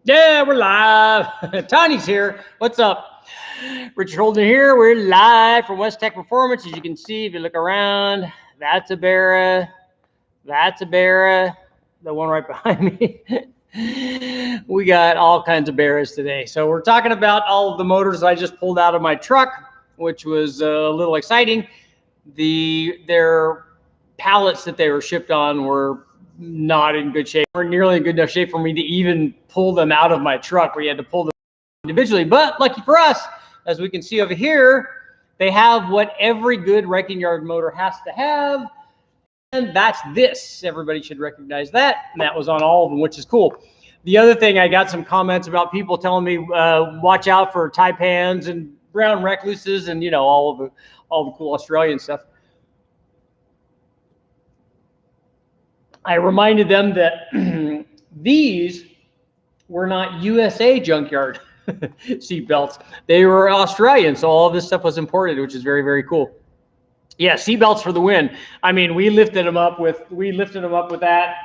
Yeah, we're live. Tony's here. What's up? Richard Holden here. We're live from West Tech Performance. As you can see, if you look around, that's a Barra. That's a Barra. The one right behind me. We got all kinds of Barras today. So we're talking about all of the motors I just pulled out of my truck, which was a little exciting. Their pallets that they were shipped on were not in good shape, weren't nearly in good enough shape for me to even pull them out of my truck. We had to pull them individually, but lucky for us, as we can see over here, they have what every good wrecking yard motor has to have, and that's this. Everybody should recognize that, and that was on all of them, which is cool. The other thing, I got some comments about people telling me watch out for Taipans and brown recluses and all the cool Australian stuff. I reminded them that these were not USA junkyard seat belts. They were Australian, so all of this stuff was imported, which is very, very cool. Yeah, seat belts for the win. I mean, we lifted them up with that.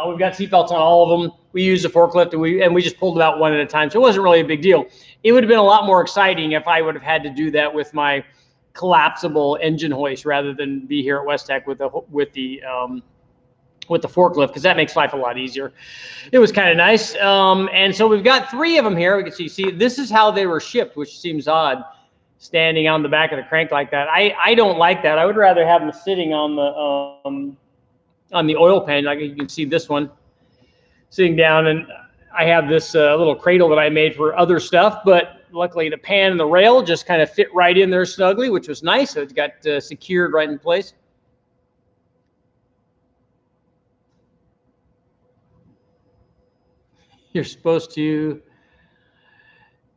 We've got seat belts on all of them. We used a forklift and we just pulled them out one at a time, so it wasn't really a big deal. It would have been a lot more exciting if I would have had to do that with my collapsible engine hoist rather than be here at West Tech with the forklift, because that makes life a lot easier. It was kind of nice. And so we've got 3 of them here. We can see this is how they were shipped, which seems odd, standing on the back of the crank like that. I don't like that. I would rather have them sitting on the oil pan. Like you can see this one sitting down, and I have this little cradle that I made for other stuff, but luckily the pan and the rail just kind of fit right in there snugly, which was nice. So it's got secured right in place. You're supposed to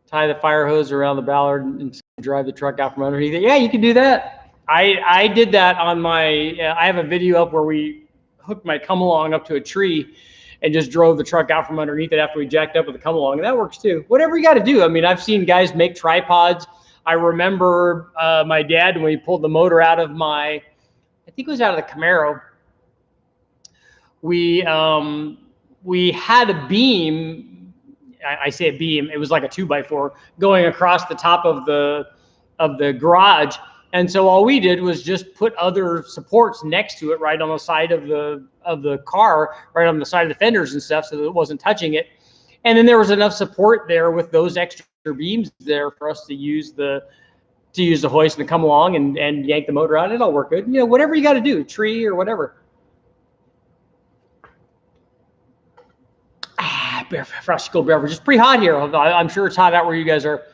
tie the fire hose around the ballard and drive the truck out from underneath it. Yeah, you can do that. I did that on my, I have a video up where we hooked my come along up to a tree and just drove the truck out from underneath it after we jacked up with the come along, and that works too. Whatever you got to do. I mean, I've seen guys make tripods. I remember my dad, when we pulled the motor out of my, I think it was out of the Camaro, we had a beam. I say a beam. It was like a 2x4 going across the top of the garage, and so all we did was just put other supports next to it, right on the side of the car, right on the side of the fenders and stuff, so that it wasn't touching it. And then there was enough support there with those extra beams there for us to use the hoist and to come along and yank the motor out. It'll work good. Whatever you got to do, tree or whatever. Frosty Cold Beverage. It's pretty hot here. I'm sure it's hot out where you guys are.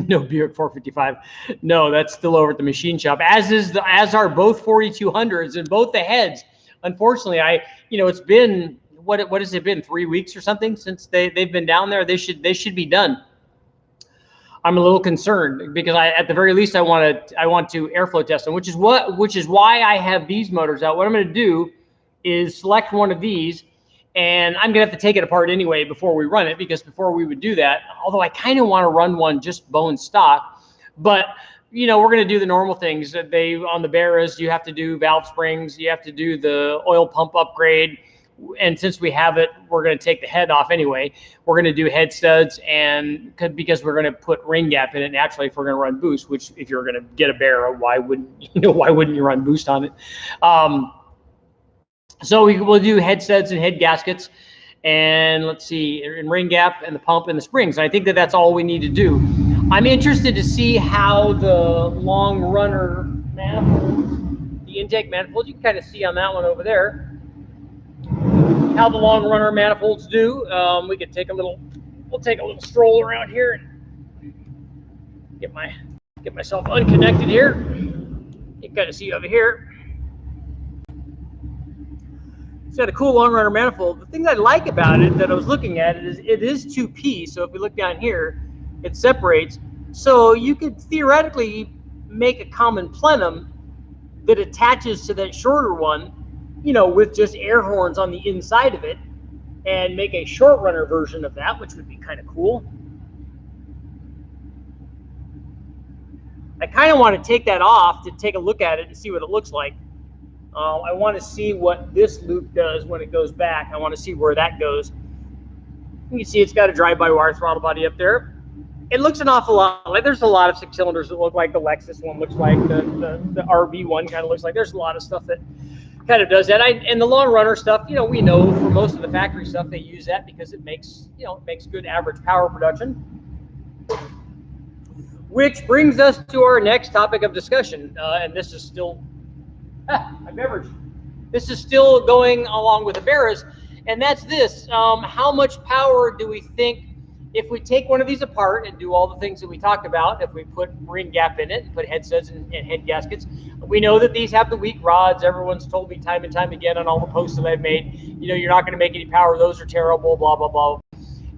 No Buick 455. No, that's still over at the machine shop. As are both 4200s and both the heads. Unfortunately, it's been what has it been, 3 weeks or something since they've been down there. They should be done. I'm a little concerned because at the very least I want to airflow test them, which is why I have these motors out. What I'm going to do is select one of these. And I'm going to have to take it apart anyway before we run it, because before we would do that, although I kind of want to run one just bone stock, but we're going to do the normal things. On the Barras, you have to do valve springs, you have to do the oil pump upgrade, and since we have it, we're going to take the head off anyway. We're going to do head studs, and because we're going to put ring gap in it naturally if we're going to run boost. Which, if you're going to get a Barra, why wouldn't you run boost on it? So we'll do head studs and head gaskets, and let's see, and ring gap and the pump and the springs. And I think that's all we need to do. I'm interested to see how the long runner manifold, the intake manifold, you can kind of see on that one over there, how the long runner manifolds do. We'll take a little stroll around here and get myself unconnected here. You can kind of see over here. It's got a cool long runner manifold. The thing that I like about it, that I was looking at it, is it is 2P. So if we look down here, it separates. So you could theoretically make a common plenum that attaches to that shorter one, with just air horns on the inside of it, and make a short runner version of that, which would be kind of cool. I kind of want to take that off to take a look at it and see what it looks like. I want to see what this loop does when it goes back. I want to see where that goes. You can see it's got a drive-by wire throttle body up there. It looks an awful lot like, there's a lot of 6 cylinders that look like the Lexus one looks like, the RB one kind of looks like. There's a lot of stuff that kind of does that. And the long runner stuff, you know, we know for most of the factory stuff, they use that because it makes, you know, it makes good average power production. Which brings us to our next topic of discussion. And this is still, my beverage. This is still going along with the Barras. And that's this, how much power do we think, if we take one of these apart and do all the things that we talked about, if we put ring gap in it, put head studs and head gaskets, we know that these have the weak rods. Everyone's told me time and time again on all the posts that I've made, you know, you're not going to make any power. Those are terrible, blah, blah, blah.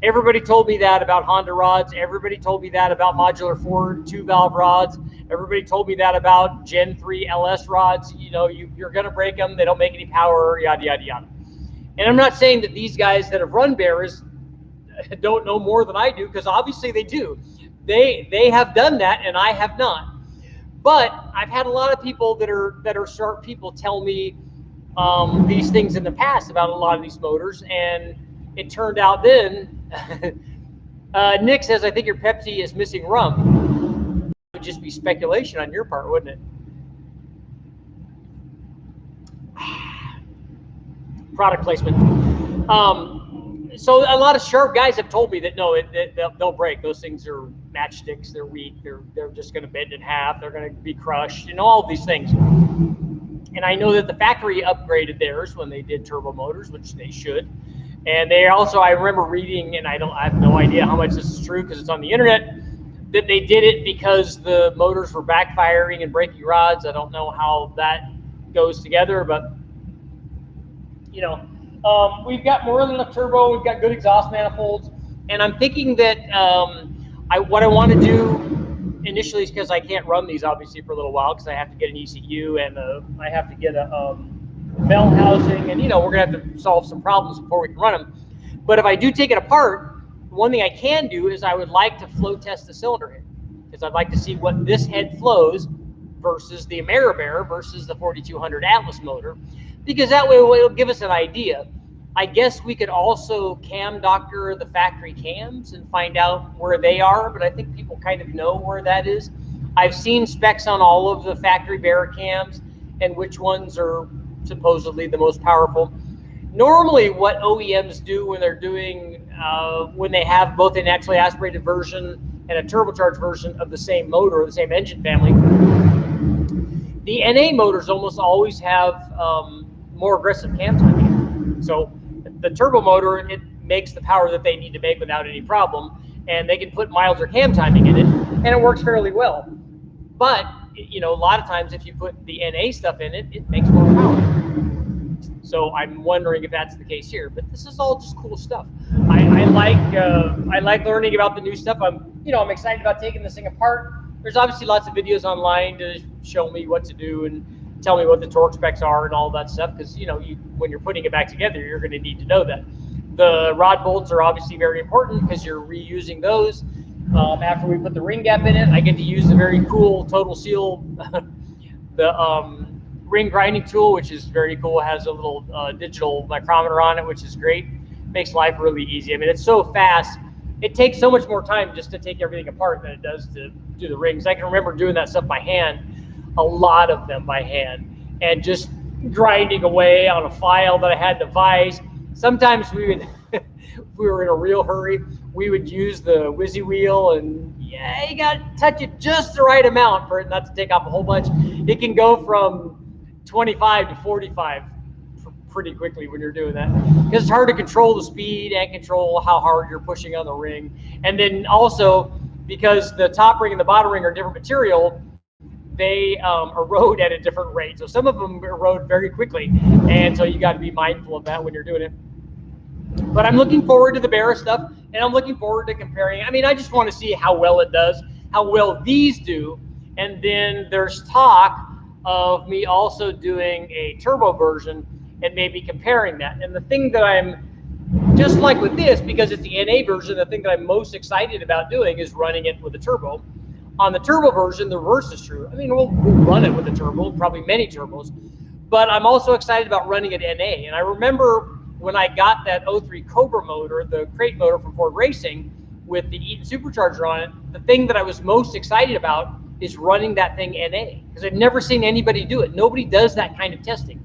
Everybody told me that about Honda rods. Everybody told me that about modular Ford 2-valve rods. Everybody told me that about Gen 3 LS rods. You know, you're going to break them. They don't make any power, yada, yada, yada. And I'm not saying that these guys that have run Barras don't know more than I do, because obviously they do. They have done that, and I have not. But I've had a lot of people that are sharp people tell me these things in the past about a lot of these motors, and it turned out then. Nick says, I think your Pepsi is missing rum. It would just be speculation on your part, wouldn't it? Product placement. So a lot of sharp guys have told me that no, they'll break. Those things are matchsticks. They're weak. They're just going to bend in half. They're going to be crushed. You know, all of these things. And I know that the factory upgraded theirs when they did turbo motors, which they should. And they also, I remember reading, and I have no idea how much this is true because it's on the internet, that they did it because the motors were backfiring and breaking rods. I don't know how that goes together, but you know. We've got more than enough turbo. We've got good exhaust manifolds, and I'm thinking that what I want to do initially is, because I can't run these obviously for a little while because I have to get an ECU and I have to get a bell housing, and you know, we're gonna have to solve some problems before we can run them. But if I do take it apart, one thing I can do is I would like to flow test the cylinder head, because I'd like to see what this head flows versus the Ameribear versus the 4200 Atlas motor, because that way it'll give us an idea. I guess we could also cam doctor the factory cams and find out where they are, but I think people kind of know where that is. I've seen specs on all of the factory Barra cams and which ones are supposedly the most powerful. Normally what OEMs do when they're doing, when they have both an actually aspirated version and a turbocharged version of the same motor or the same engine family, the NA motors almost always have more aggressive cam timing. So the turbo motor, it makes the power that they need to make without any problem, and they can put milder cam timing in it, and it works fairly well. But you know, a lot of times if you put the NA stuff in it, it makes more power. So I'm wondering if that's the case here. But this is all just cool stuff. I like learning about the new stuff. I'm excited about taking this thing apart. There's obviously lots of videos online to show me what to do and tell me what the torque specs are and all that stuff, because you know, when you're putting it back together, you're going to need to know that. The rod bolts are obviously very important because you're reusing those. After we put the ring gap in it, I get to use the very cool Total Seal, the ring grinding tool, which is very cool. It has a little digital micrometer on it, which is great. Makes life really easy. I mean, it's so fast. It takes so much more time just to take everything apart than it does to do the rings. I can remember doing that stuff by hand, a lot of them by hand, and just grinding away on a file that I had to vise. Sometimes we would, if we were in a real hurry, we would use the whizzy wheel, and yeah, you got to touch it just the right amount for it not to take off a whole bunch. It can go from 25 to 45 pretty quickly when you're doing that, because it's hard to control the speed and control how hard you're pushing on the ring. And then also, because the top ring and the bottom ring are different material, they erode at a different rate. So some of them erode very quickly, and so you got to be mindful of that when you're doing it. But I'm looking forward to the Barra stuff, and I'm looking forward to comparing. I mean, I just want to see how well it does, how well these do, and then there's talk of me also doing a turbo version and maybe comparing that. And the thing that I'm, just like with this, because it's the NA version, the thing that I'm most excited about doing is running it with a turbo. On the turbo version, the reverse is true. I mean, we'll run it with a turbo, probably many turbos, but I'm also excited about running it NA. And I remember when I got that 03 Cobra motor, the crate motor from Ford Racing with the Eaton supercharger on it, the thing that I was most excited about is running that thing NA, because I've never seen anybody do it. Nobody does that kind of testing.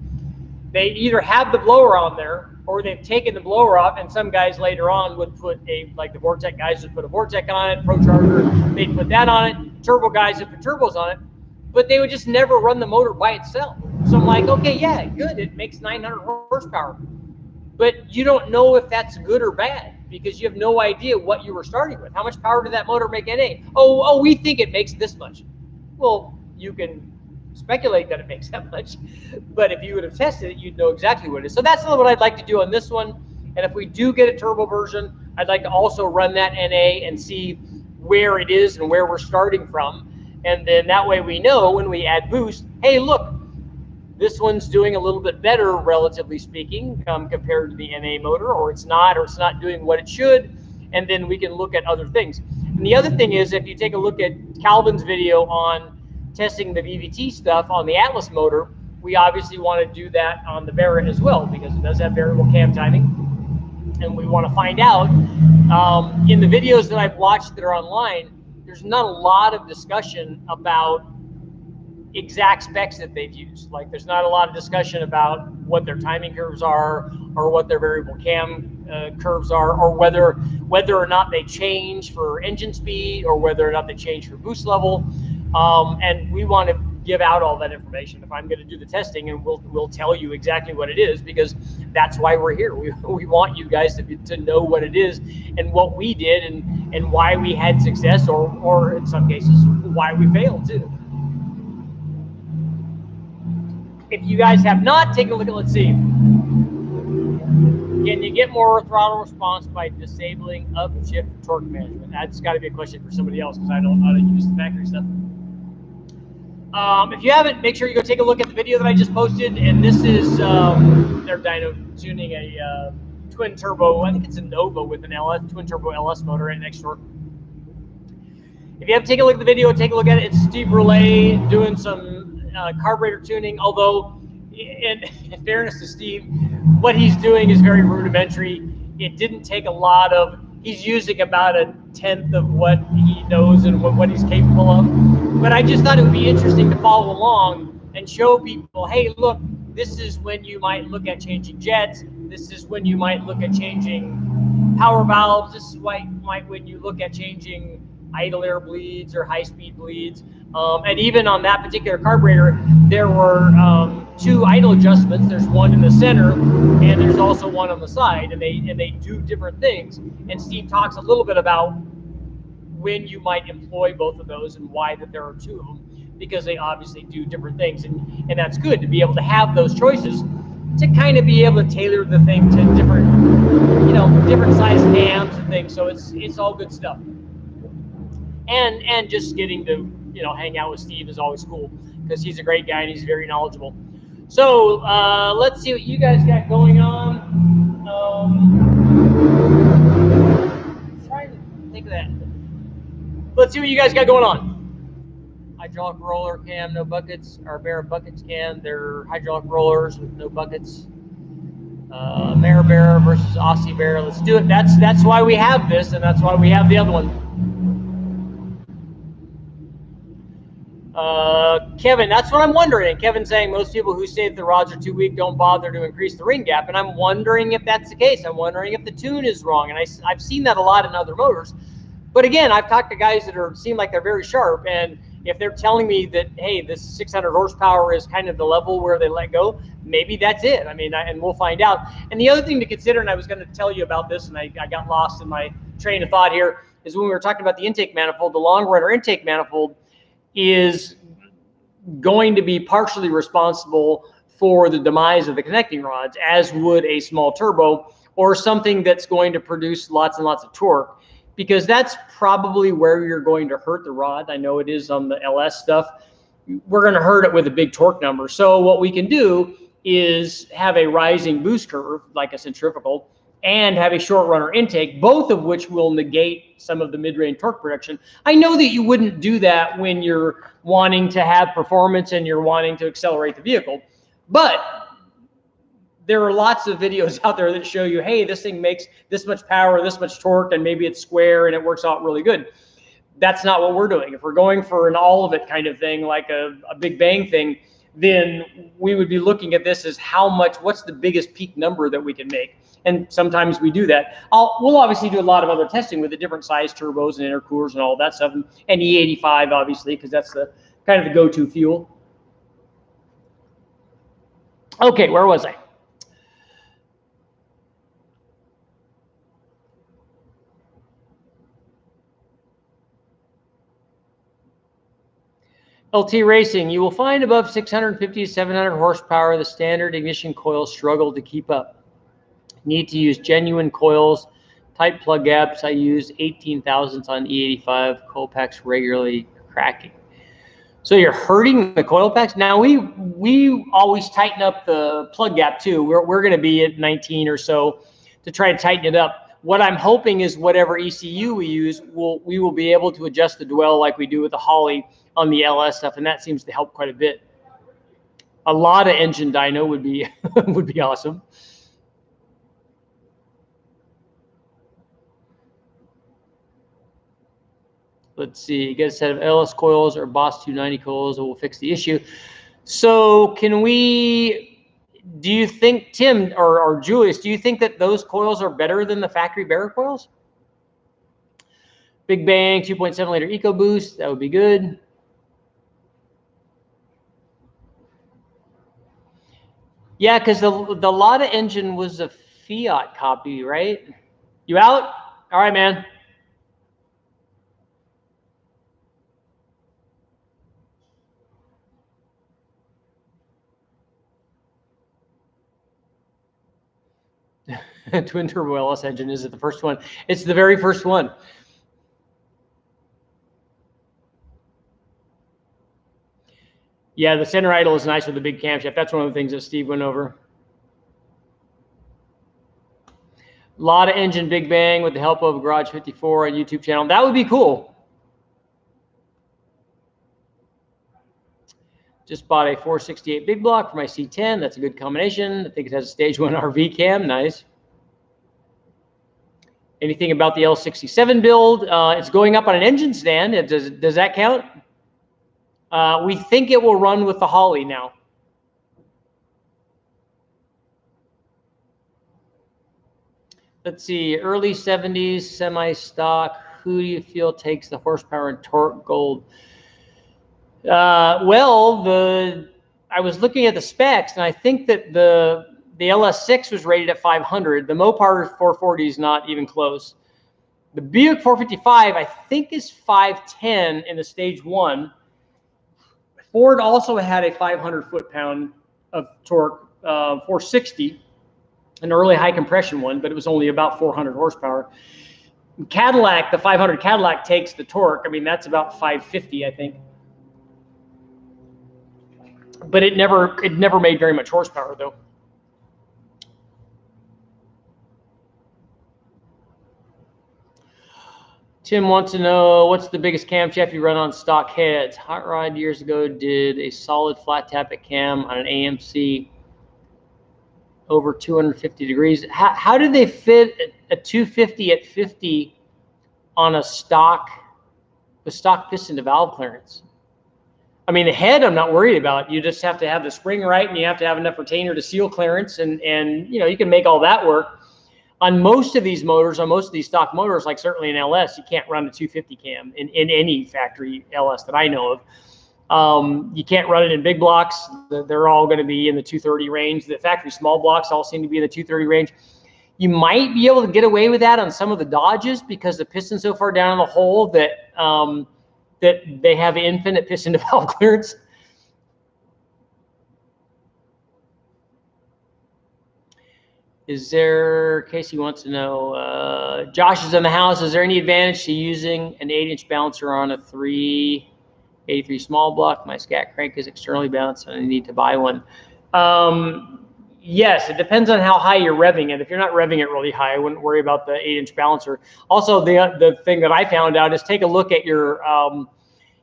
They either have the blower on there or they've taken the blower off, and some guys later on would put like the Vortec guys would put a Vortec on it, ProCharger, they'd put that on it, turbo guys would put turbos on it, but they would just never run the motor by itself. So I'm like, okay, yeah, good, it makes 900 horsepower. But you don't know if that's good or bad because you have no idea what you were starting with. How much power did that motor make NA? Oh, we think it makes this much. Well, you can speculate that it makes that much, but if you would have tested it, you'd know exactly what it is. So that's what I'd like to do on this one. And if we do get a turbo version, I'd like to also run that NA and see where it is and where we're starting from. And then that way we know when we add boost, hey, look, this one's doing a little bit better, relatively speaking, compared to the NA motor, or it's not doing what it should, and then we can look at other things. And the other thing is, if you take a look at Calvin's video on testing the VVT stuff on the Atlas motor, we obviously want to do that on the Barra as well, because it does have variable cam timing, and we want to find out. In the videos that I've watched that are online, there's not a lot of discussion about exact specs that they've used. Like, there's not a lot of discussion about what their timing curves are, or what their variable cam curves are, or whether or not they change for engine speed, or whether or not they change for boost level. And we want to give out all that information if I'm going to do the testing, and we'll tell you exactly what it is, because that's why we're here. We want you guys to know what it is and what we did, and why we had success, or in some cases why we failed too. If you guys have not taken a look at, let's see, can you get more throttle response by disabling upshift torque management? That's got to be a question for somebody else, because I don't know how to use the factory stuff. If you haven't, make sure you go take a look at the video that I just posted. And this is their dyno tuning a twin turbo. I think it's a Nova with an LS twin turbo LS motor and next door. If you haven't taken a look at the video, take a look at it. It's Steve Relay doing some carburetor tuning, although in fairness to Steve, what he's doing is very rudimentary. It didn't take a lot of, he's using about 1/10 of what he knows and what he's capable of. But I just thought it would be interesting to follow along and show people, hey, look, this is when you might look at changing jets. This is when you might look at changing power valves. This is when you look at changing idle air bleeds or high-speed bleeds. And even on that particular carburetor, there were 2 idle adjustments. There's one in the center, and there's also one on the side, and they do different things. And Steve talks a little bit about when you might employ both of those and why that there are 2 of them, because they obviously do different things, and that's good to be able to have those choices to kind of be able to tailor the thing to different, different size cams and things. So it's all good stuff. And just getting to hang out with Steve is always cool, because he's a great guy and he's very knowledgeable. So let's see what you guys got going on. Trying to think of that. Let's see what you guys got going on. Hydraulic roller cam, no buckets. Our Barra buckets can. They're hydraulic rollers with no buckets. Barra versus Aussie Barra. Let's do it. That's why we have this, and that's why we have the other one. Kevin, that's what I'm wondering. Kevin's saying most people who say that the rods are too weak don't bother to increase the ring gap, and I'm wondering if that's the case. I'm wondering if the tune is wrong, and I've seen that a lot in other motors. But again, I've talked to guys that seem like they're very sharp, and if they're telling me that, hey, this 600 horsepower is kind of the level where they let go, maybe that's it. I mean, and we'll find out. And the other thing to consider, and I was going to tell you about this, and I got lost in my train of thought here, is when we were talking about the intake manifold, the long runner intake manifold is going to be partially responsible for the demise of the connecting rods, as would a small turbo or something that's going to produce lots and lots of torque, because that's probably where you're going to hurt the rod. I know it is on the LS stuff. We're going to hurt it with a big torque number. So what we can do is have a rising boost curve, like a centrifugal, and have a short runner intake, both of which will negate some of the mid-range torque production. I know that you wouldn't do that when you're wanting to have performance and you're wanting to accelerate the vehicle, but there are lots of videos out there that show you, hey, this thing makes this much power, this much torque, and maybe it's square and it works out really good. That's not what we're doing. If we're going for an all of it kind of thing, like a big bang thing, then we would be looking at this as what's the biggest peak number that we can make. And sometimes we do that. We'll obviously do a lot of other testing with the different size turbos and intercoolers and all that stuff, and E85 obviously, because that's the kind of the go-to fuel. Okay, where was I? LT Racing, you will find above 650 to 700 horsepower, the standard ignition coils struggle to keep up. Need to use genuine coils, tight plug gaps. I use 18 thousandths on E85, coil packs regularly cracking. So you're hurting the coil packs. Now we always tighten up the plug gap too. We're going to be at 19 or so to try to tighten it up. What I'm hoping is whatever ECU we use, we will be able to adjust the dwell like we do with the Holley on the LS stuff, and that seems to help quite a bit. A lot of engine dyno would be would be awesome. Let's see, get a set of LS coils or Boss 290 coils that will fix the issue. So do you think, Tim or Julius, do you think that those coils are better than the factory Barra coils? Big Bang, 2.7 liter EcoBoost, that would be good. Yeah, because the Lada engine was a Fiat copy, right? You out? All right, man. Twin turbo LS engine, is it the first one? It's the very first one. Yeah, the center idle is nice with the big camshaft. That's one of the things that Steve went over. Lada engine Big Bang with the help of Garage 54 on YouTube channel. That would be cool. Just bought a 468 big block for my C10. That's a good combination. I think it has a stage 1 RV cam. Nice. Anything about the L67 build? It's going up on an engine stand. Does that count? We think it will run with the Holley now. Let's see, early 70s, semi-stock. Who do you feel takes the horsepower and torque gold? Well, I was looking at the specs, and I think that the LS6 was rated at 500. The Mopar 440 is not even close. The Buick 455, I think, is 510 in the stage 1. Ford also had a 500 foot-pound of torque, 460, an early high compression one, but it was only about 400 horsepower. Cadillac, the 500 Cadillac takes the torque. I mean, that's about 550, I think. But it never made very much horsepower, though. Tim wants to know, what's the biggest camshaft you run on stock heads? Hot Rod years ago did a solid flat tappet cam on an AMC over 250 degrees. How did they fit a 250 at 50 on a stock piston to valve clearance? I mean, the head I'm not worried about. You just have to have the spring right, and you have to have enough retainer to seal clearance, and you know, you can make all that work. On most of these motors, on most of these stock motors, like certainly in LS, you can't run a 250 cam in any factory LS that I know of. You can't run it in big blocks. They're all going to be in the 230 range. The factory small blocks all seem to be in the 230 range. You might be able to get away with that on some of the Dodges because the piston's so far down in the hole that that they have infinite piston to valve clearance. Is there, Casey wants to know, Josh is in the house. Is there any advantage to using an 8-inch balancer on a 383 small block? My scat crank is externally balanced and I need to buy one. Yes, it depends on how high you're revving it. If you're not revving it really high, I wouldn't worry about the 8-inch balancer. Also, the thing that I found out is take a look at your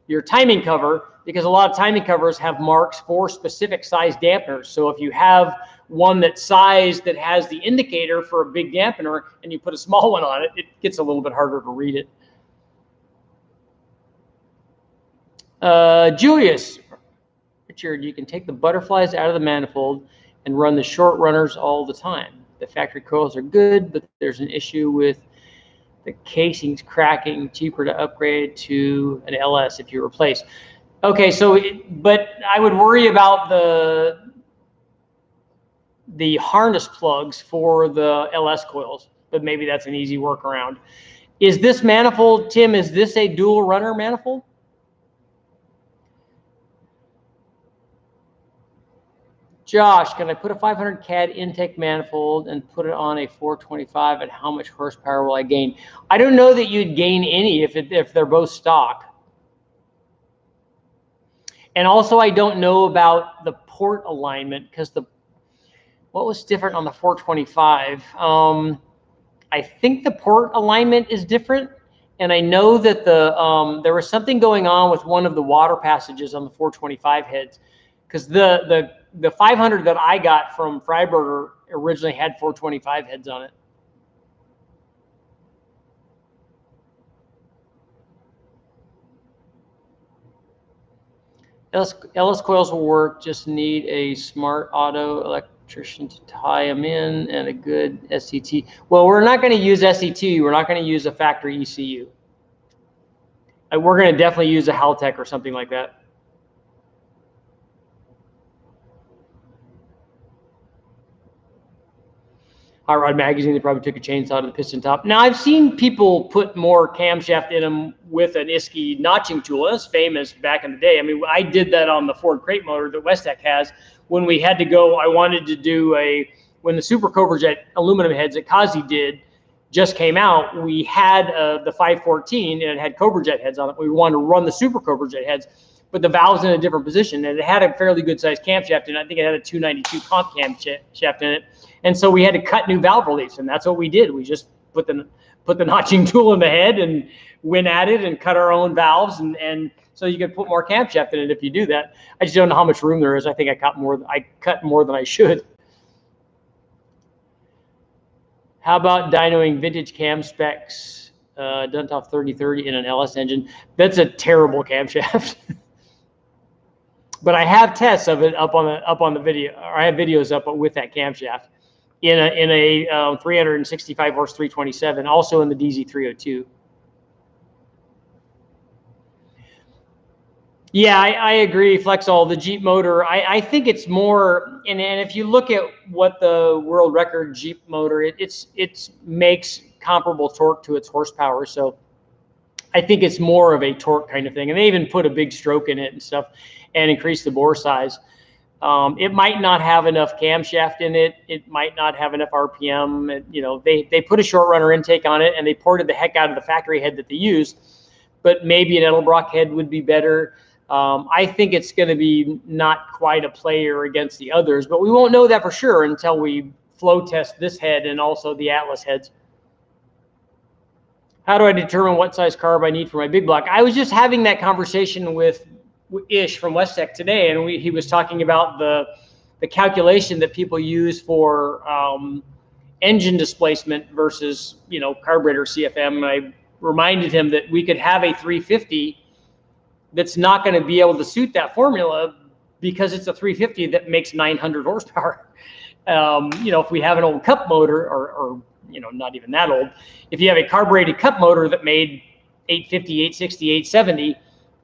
your timing cover, because a lot of timing covers have marks for specific size dampeners. So if you have one that's sized that has the indicator for a big dampener and you put a small one on it, it gets a little bit harder to read it. Julius, Richard, you can take the butterflies out of the manifold and run the short runners all the time. The factory coils are good, but there's an issue with the casings cracking. Cheaper to upgrade to an LS if you replace. Okay, so but I would worry about the harness plugs for the LS coils, but maybe that's an easy workaround. Is this manifold, Tim, is this a dual runner manifold? Josh, can I put a 500 CAD intake manifold and put it on a 425, and how much horsepower will I gain? I don't know that you'd gain any if they're both stock. And also, I don't know about the port alignment, because what was different on the 425? I think the port alignment is different, and I know that there was something going on with one of the water passages on the 425 heads, because the 500 that I got from Freiberger originally had 425 heads on it. LS coils will work, just need a smart auto electrician to tie them in and a good SCT. Well, we're not going to use SCT. We're not going to use a factory ECU. We're going to definitely use a Haltech or something like that. Hot Rod Magazine, they probably took a chainsaw to the piston top. Now, I've seen people put more camshaft in them with an Isky notching tool. That's famous back in the day. I mean, I did that on the Ford crate motor that Westech has when we had to go. I wanted to do when the Super Cobra Jet aluminum heads that Kazi did just came out, we had the 514 and it had Cobra Jet heads on it. We wanted to run the Super Cobra Jet heads, but the valve's in a different position, and it had a fairly good sized camshaft in it. I think it had a 292 comp camshaft in it. And so we had to cut new valve reliefs, and that's what we did. We just put the notching tool in the head and went at it and cut our own valves, and so you could put more camshaft in it if you do that. I just don't know how much room there is. I think I cut more than I should. How about dynoing vintage cam specs, Duntov 3030 in an LS engine? That's a terrible camshaft. But I have tests of it up on the video, or I have videos up with that camshaft in a 365 horse 327, also in the DZ 302. Yeah, I agree, Flexall. The Jeep motor, I think it's more, and if you look at what the world record Jeep motor, it makes comparable torque to its horsepower. So I think it's more of a torque kind of thing. And they even put a big stroke in it and stuff and increase the bore size. It might not have enough camshaft in it. It might not have enough RPM. You know, they put a short runner intake on it, and they ported the heck out of the factory head that they used. But maybe an Edelbrock head would be better. I think it's going to be not quite a player against the others, but we won't know that for sure until we flow test this head and also the Atlas heads. How do I determine what size carb I need for my big block? I was just having that conversation with Ish from Westech today, and he was talking about the calculation that people use for engine displacement versus, you know, carburetor CFM. And I reminded him that we could have a 350 that's not going to be able to suit that formula because it's a 350 that makes 900 horsepower. You know, if we have an old cup motor, or you know, not even that old, if you have a carbureted cup motor that made 850, 860, 870,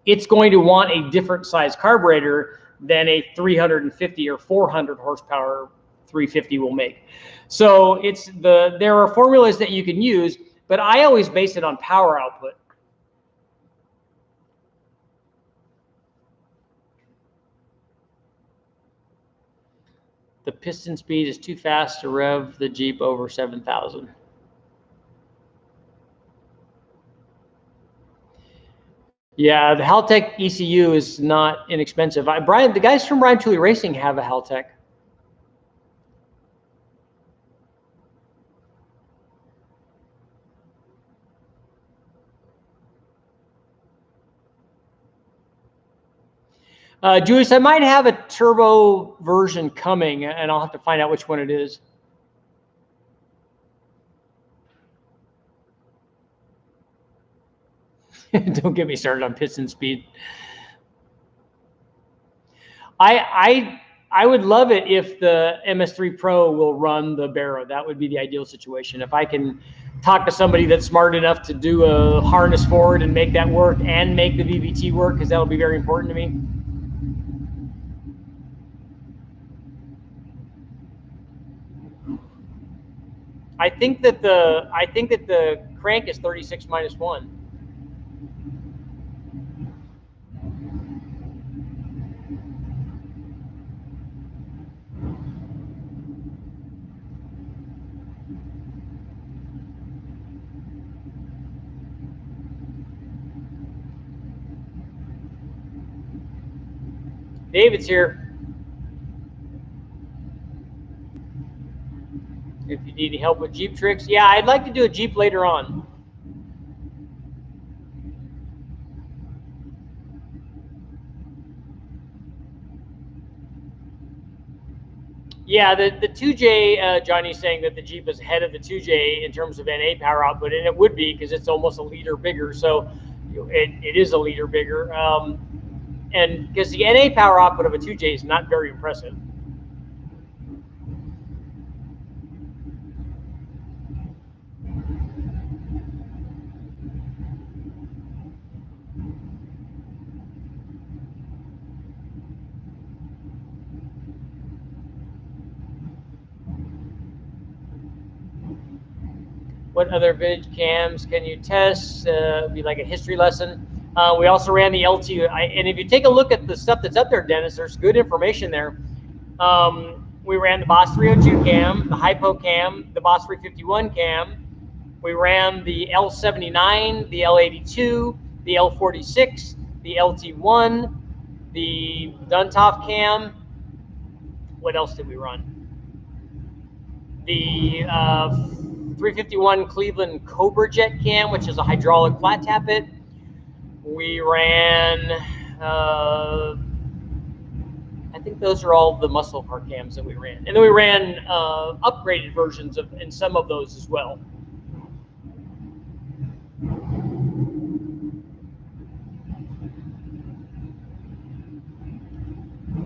it's going to want a different size carburetor than a 350 or 400 horsepower 350 will make. So there are formulas that you can use, but I always base it on power output. The piston speed is too fast to rev the Jeep over 7,000. Yeah, the Haltech ECU is not inexpensive. The guys from Brian Tooley Racing have a Haltech. Julius, I might have a turbo version coming, and I'll have to find out which one it is. Don't get me started on piston speed. I would love it if the MS3 Pro will run the Barra. That would be the ideal situation. If I can talk to somebody that's smart enough to do a harness forward and make that work and make the VVT work, because that'll be very important to me. I think that the crank is 36 minus 1. David's here. If you need any help with Jeep tricks, yeah, I'd like to do a Jeep later on. Yeah, the 2J, Johnny's saying that the Jeep is ahead of the 2J in terms of NA power output, and it would be because it's almost a liter bigger. So it is a liter bigger. And because the NA power output of a 2J is not very impressive. What other vid cams can you test? It'd be like a history lesson. We also ran the LT, and if you take a look at the stuff that's up there, Dennis, there's good information there. We ran the Boss 302 cam, the Hypo cam, the Boss 351 cam. We ran the L79, the L82, the L46, the LT1, the Duntov cam. What else did we run? The 351 Cleveland Cobra Jet cam, which is a hydraulic flat tappet. We ran, I think those are all the muscle car cams that we ran. And then we ran upgraded versions of in some of those as well.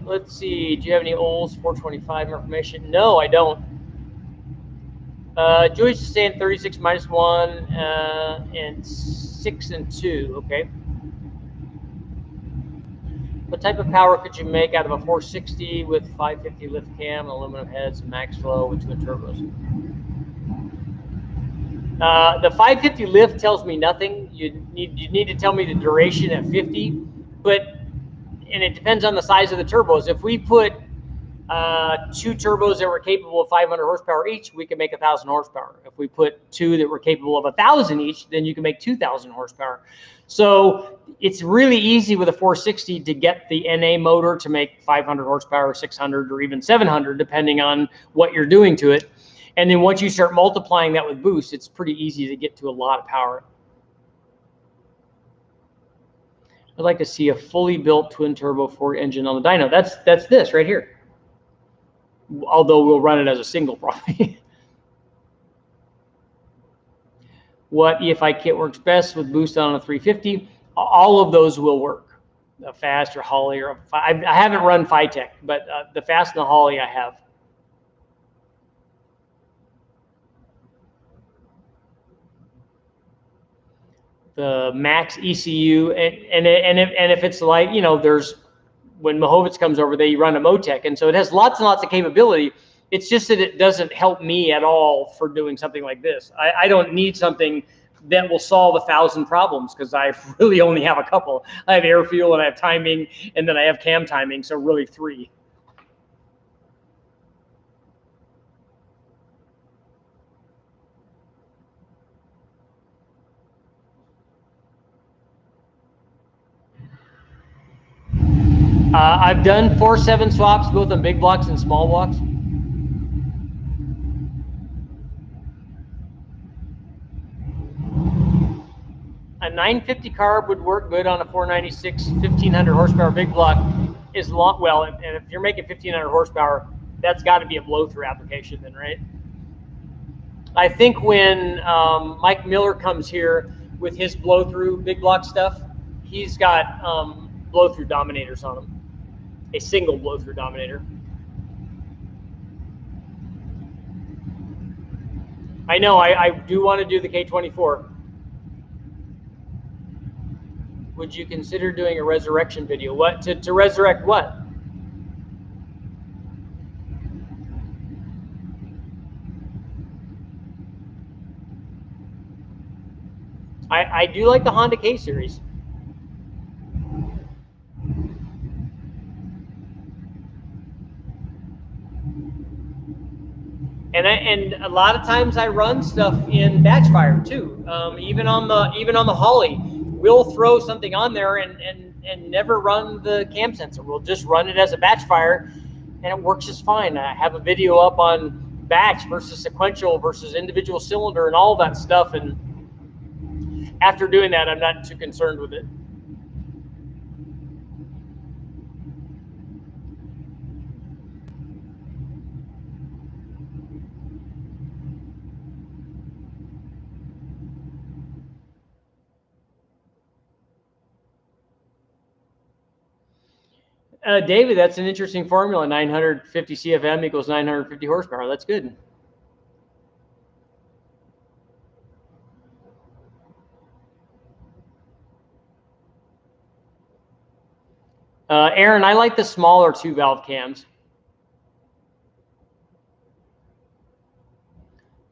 Let's see, do you have any Olds 425 information? No, I don't. Joyce is saying 36 minus 1 and 6 and 2, okay. What type of power could you make out of a 460 with 550 lift cam, aluminum heads, and max flow with twin turbos? The 550 lift tells me nothing. You need to tell me the duration at 50, and it depends on the size of the turbos. If we put 2 turbos that were capable of 500 horsepower each, we can make 1,000 horsepower. If we put 2 that were capable of 1,000 each, then you can make 2,000 horsepower. So it's really easy with a 460 to get the NA motor to make 500 horsepower, 600, or even 700, depending on what you're doing to it. And then once you start multiplying that with boost, it's pretty easy to get to a lot of power. I'd like to see a fully built twin turbo Ford engine on the dyno. That's this right here. Although we'll run it as a single probably. What EFI kit works best with boost on a 350? All of those will work. The fast or Holly or I haven't run Phytech, but the fast and the Holly I have. The max ECU and if it's like, you know, there's when Mahovitz comes over, they run a Motec, and so it has lots and lots of capability. It's just that it doesn't help me at all for doing something like this. I don't need something that will solve 1,000 problems because I really only have a couple. I have air fuel and I have timing, and then I have cam timing, so really 3. I've done 4/7 swaps, both on big blocks and small blocks. A 950 carb would work good on a 496 1,500 horsepower big block. as long, well, and if you're making 1,500 horsepower, that's got to be a blow-through application then, right? I think when Mike Miller comes here with his blow-through big block stuff, he's got blow-through dominators on him, a single blow-through dominator. I know, I do want to do the K24. Would you consider doing a resurrection video? What, to resurrect what? I do like the Honda K series. And a lot of times I run stuff in batch fire too. Even on the Holly, we'll throw something on there and never run the cam sensor. We'll just run it as a batch fire, and it works just fine. I have a video up on batch versus sequential versus individual cylinder and all that stuff. And after doing that, I'm not too concerned with it. David, that's an interesting formula. 950 CFM equals 950 horsepower. That's good. Aaron, I like the smaller 2-valve cams.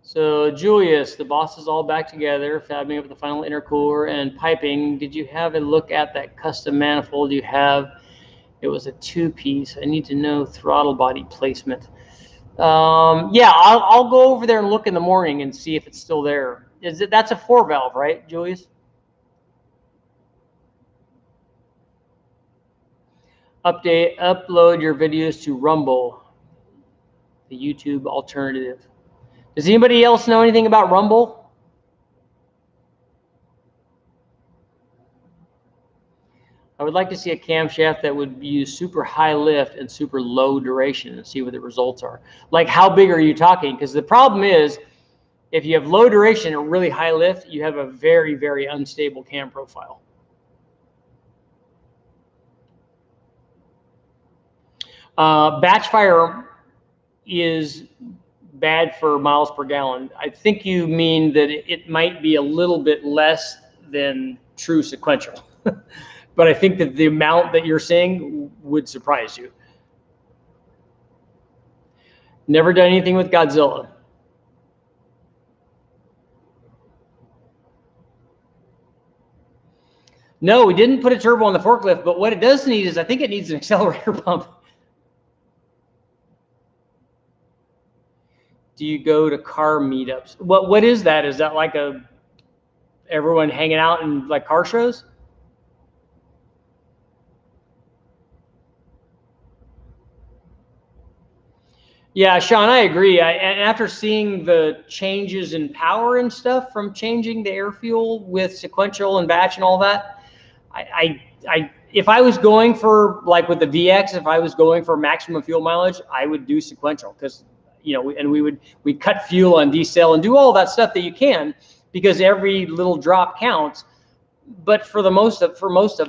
So Julius, the boss is all back together, fabbing up the final intercooler and piping. Did you have a look at that custom manifold you have? It was a 2-piece. I need to know throttle body placement. Yeah, I'll go over there and look in the morning and see if it's still there. That's a 4-valve, right, Julius? Upload your videos to Rumble, the YouTube alternative. Does anybody else know anything about Rumble? I would like to see a camshaft that would use super high lift and super low duration and see what the results are. Like, how big are you talking? Because the problem is, if you have low duration and really high lift, you have a very, very unstable cam profile. Batch fire is bad for miles per gallon. I think you mean that it might be a little bit less than true sequential. But I think that the amount that you're seeing would surprise you. Never done anything with Godzilla. No, we didn't put a turbo on the forklift, but what it does need is, I think it needs an accelerator pump. Do you go to car meetups? What is that? Is that like everyone hanging out in like car shows? Yeah, Sean, I agree. And after seeing the changes in power and stuff from changing the air fuel with sequential and batch and all that, if I was going for, like with the VX, if I was going for maximum fuel mileage, I would do sequential, because, you know, and we cut fuel on decel and do all that stuff that you can, because every little drop counts. But for most of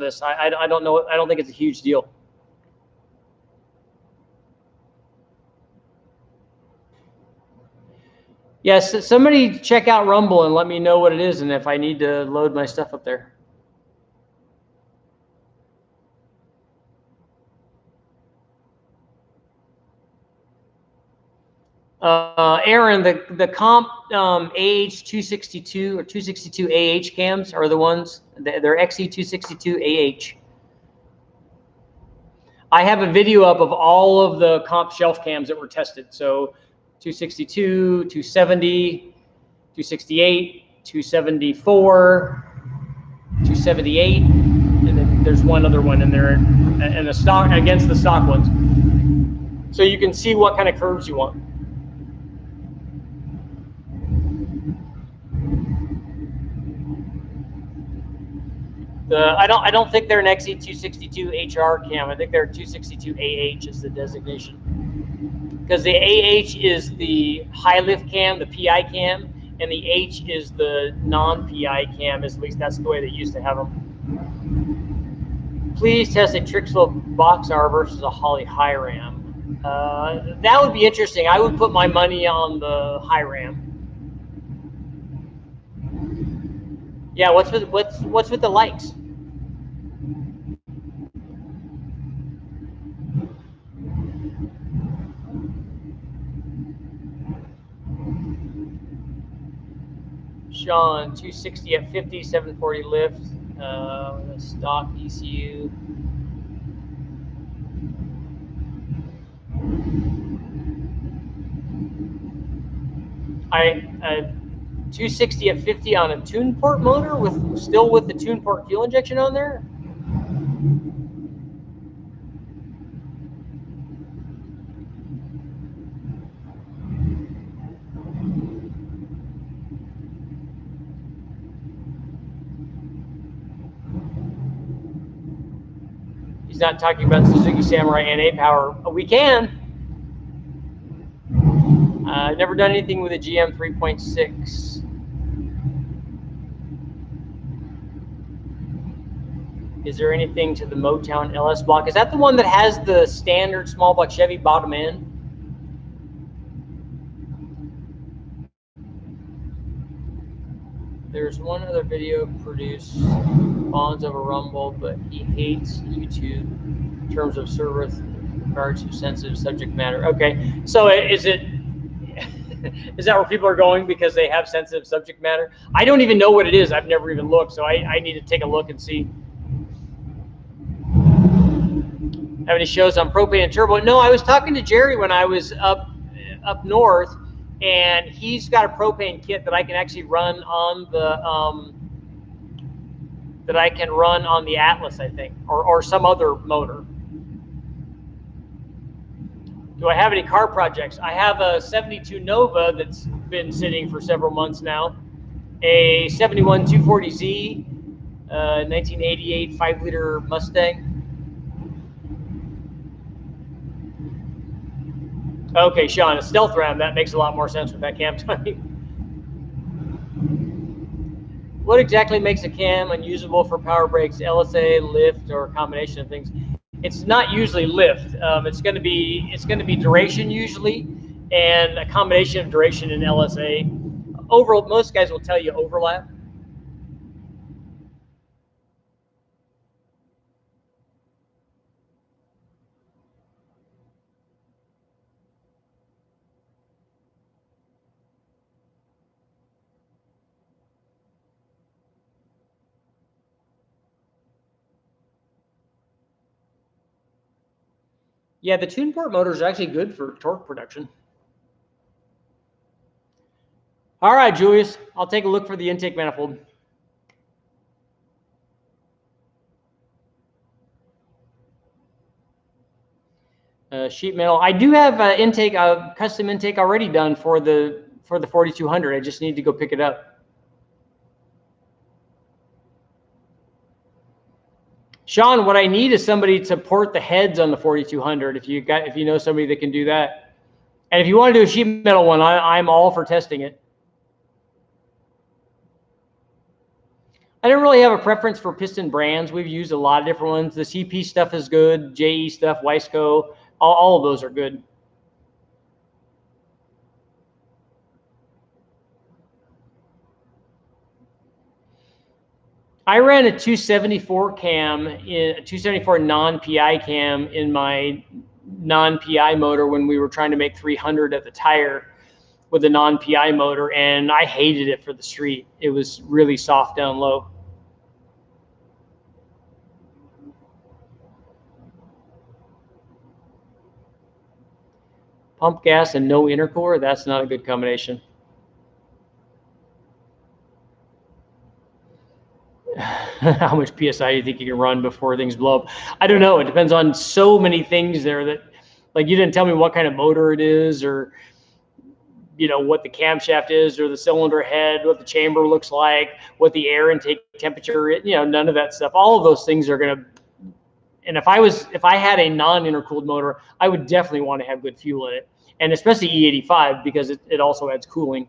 us, I don't know. I don't think it's a huge deal. Yes, somebody check out Rumble and let me know what it is and if I need to load my stuff up there. Aaron, the comp AH262 or 262 AH cams are the ones, they're XE262 AH. I have a video up of all of the comp shelf cams that were tested. So 262, 270, 268, 274, 278, and then there's one other one in there, and the stock against the stock ones. So you can see what kind of curves you want. I don't think they're an XE262 HR cam. I think they're 262 AH is the designation. Because the AH is the high lift cam, the PI cam, and the H is the non-PI cam. At least that's the way they used to have them. Please test a Trixel box R versus a Holley high ram. That would be interesting. I would put my money on the high ram. Yeah, what's with the likes? Sean, 260 at 50, 740 lift, stock ECU. I 260 at 50 on a tune port motor still with the tune port fuel injection on there. He's not talking about Suzuki Samurai NA power. We can. I've never done anything with a GM 3.6. Is there anything to the Motown LS block? Is that the one that has the standard small block Chevy bottom end? There's one other video produced, bonds of a rumble, but he hates YouTube in terms of service in regards to sensitive subject matter. Okay, so is it is that where people are going because they have sensitive subject matter? I don't even know what it is. I've never even looked, so I need to take a look and see. Have any shows on propane and turbo? No, I was talking to Jerry when I was up north, and he's got a propane kit that I can actually run on the Atlas, I think, or some other motor. Do I have any car projects? I have a 72 Nova that's been sitting for several months now, a 71 240Z, 1988 5-liter Mustang. Okay, Sean, a stealth ram, that makes a lot more sense with that cam type. What exactly makes a cam unusable for power brakes, LSA, lift, or a combination of things? It's not usually lift. It's going to be duration usually, and a combination of duration and LSA. Most guys will tell you overlap. Yeah, the tune port motor is actually good for torque production. All right, Julius, I'll take a look for the intake manifold. Sheet metal. I do have custom intake already done for the 4200. I just need to go pick it up. Sean, what I need is somebody to port the heads on the 4200. If you know somebody that can do that, and if you want to do a sheet metal one, I'm all for testing it. I don't really have a preference for piston brands. We've used a lot of different ones. The CP stuff is good. JE stuff, Wiseco, all of those are good. I ran a 274 cam, a 274 non-PI cam in my non-PI motor when we were trying to make 300 at the tire with a non-PI motor, and I hated it for the street. It was really soft down low. Pump gas and no intercooler, that's not a good combination. How much PSI do you think you can run before things blow up? I don't know. It depends on so many things there that, like, you didn't tell me what kind of motor it is, or you know, what the camshaft is or the cylinder head, what the chamber looks like, what the air intake temperature, you know, none of that stuff. All of those things are going to, and if I had a non-intercooled motor, I would definitely want to have good fuel in it, and especially E85 because it also adds cooling.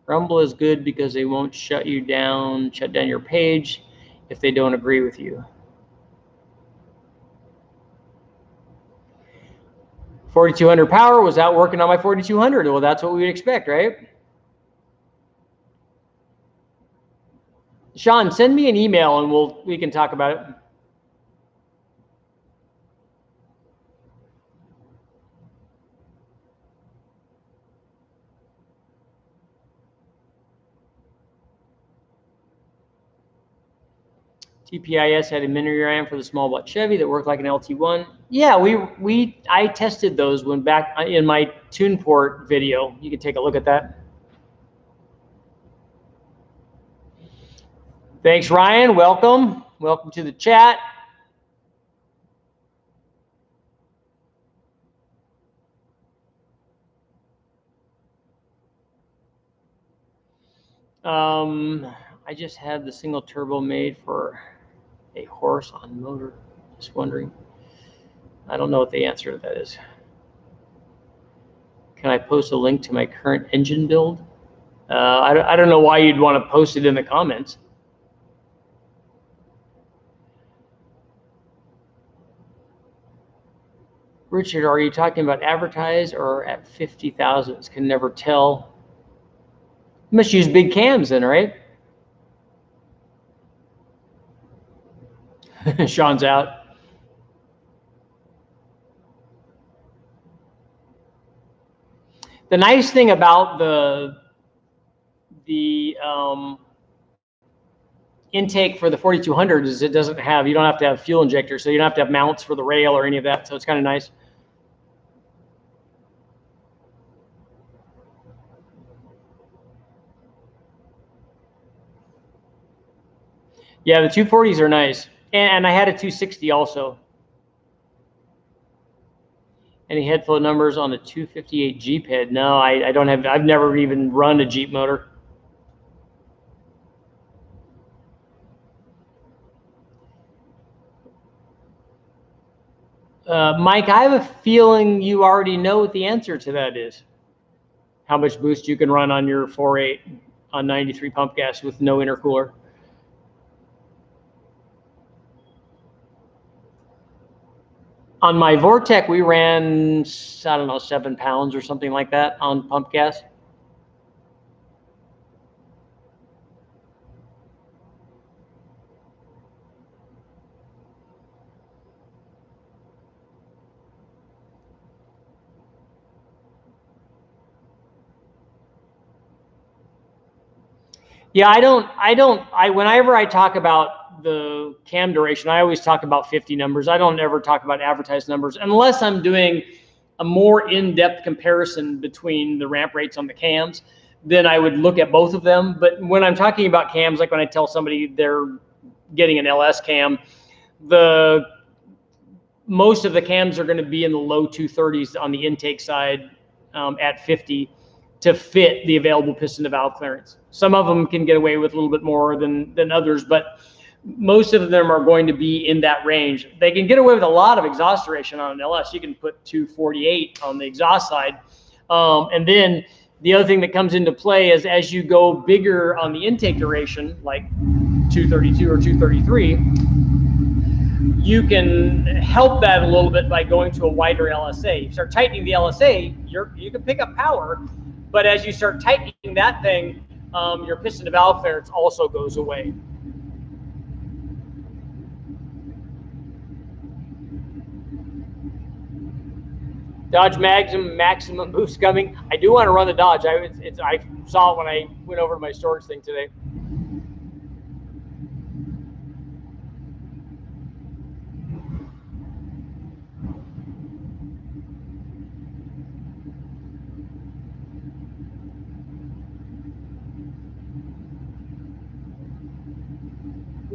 Rumble is good because they won't shut down your page if they don't agree with you. 4200 power was out working on my 4200. Well, that's what we would expect, right? Sean, send me an email and we can talk about it. TPIS had a mini RAM for the small block Chevy that worked like an LT1. Yeah, I tested those when back in my TunePort video. You can take a look at that. Thanks, Ryan. Welcome. Welcome to the chat. I just had the single turbo made for a horse on motor. Just wondering. I don't know what the answer to that is. Can I post a link to my current engine build? I don't know why you'd want to post it in the comments. Richard, are you talking about advertised or at 50,000s? Can never tell. You must use big cams then, right? Sean's out. The nice thing about the intake for the 4200 is you don't have to have fuel injectors, so you don't have to have mounts for the rail or any of that. So it's kind of nice. Yeah, the 240s are nice, and I had a 260 also. Any head flow numbers on the 258 Jeep head? No, I don't have. I've never even run a Jeep motor. Mike, I have a feeling you already know what the answer to that is. How much boost you can run on your 4.8 on 93 pump gas with no intercooler. On my Vortec, we ran, I don't know, 7 pounds or something like that on pump gas. Yeah, whenever I talk about the cam duration, I always talk about 50 numbers. I don't ever talk about advertised numbers unless I'm doing a more in-depth comparison between the ramp rates on the cams. Then I would look at both of them. But when I'm talking about cams, like when I tell somebody they're getting an LS cam, most of the cams are going to be in the low 230s on the intake side at 50 to fit the available piston to valve clearance. Some of them can get away with a little bit more than others, but most of them are going to be in that range. They can get away with a lot of exhaust duration on an LS. You can put 248 on the exhaust side. And then the other thing that comes into play is as you go bigger on the intake duration, like 232 or 233, you can help that a little bit by going to a wider LSA. You start tightening the LSA, you can pick up power, but as you start tightening that thing, your piston to valve clearance also goes away. Dodge maximum boost coming. I do want to run the Dodge. I saw it when I went over to my storage thing today.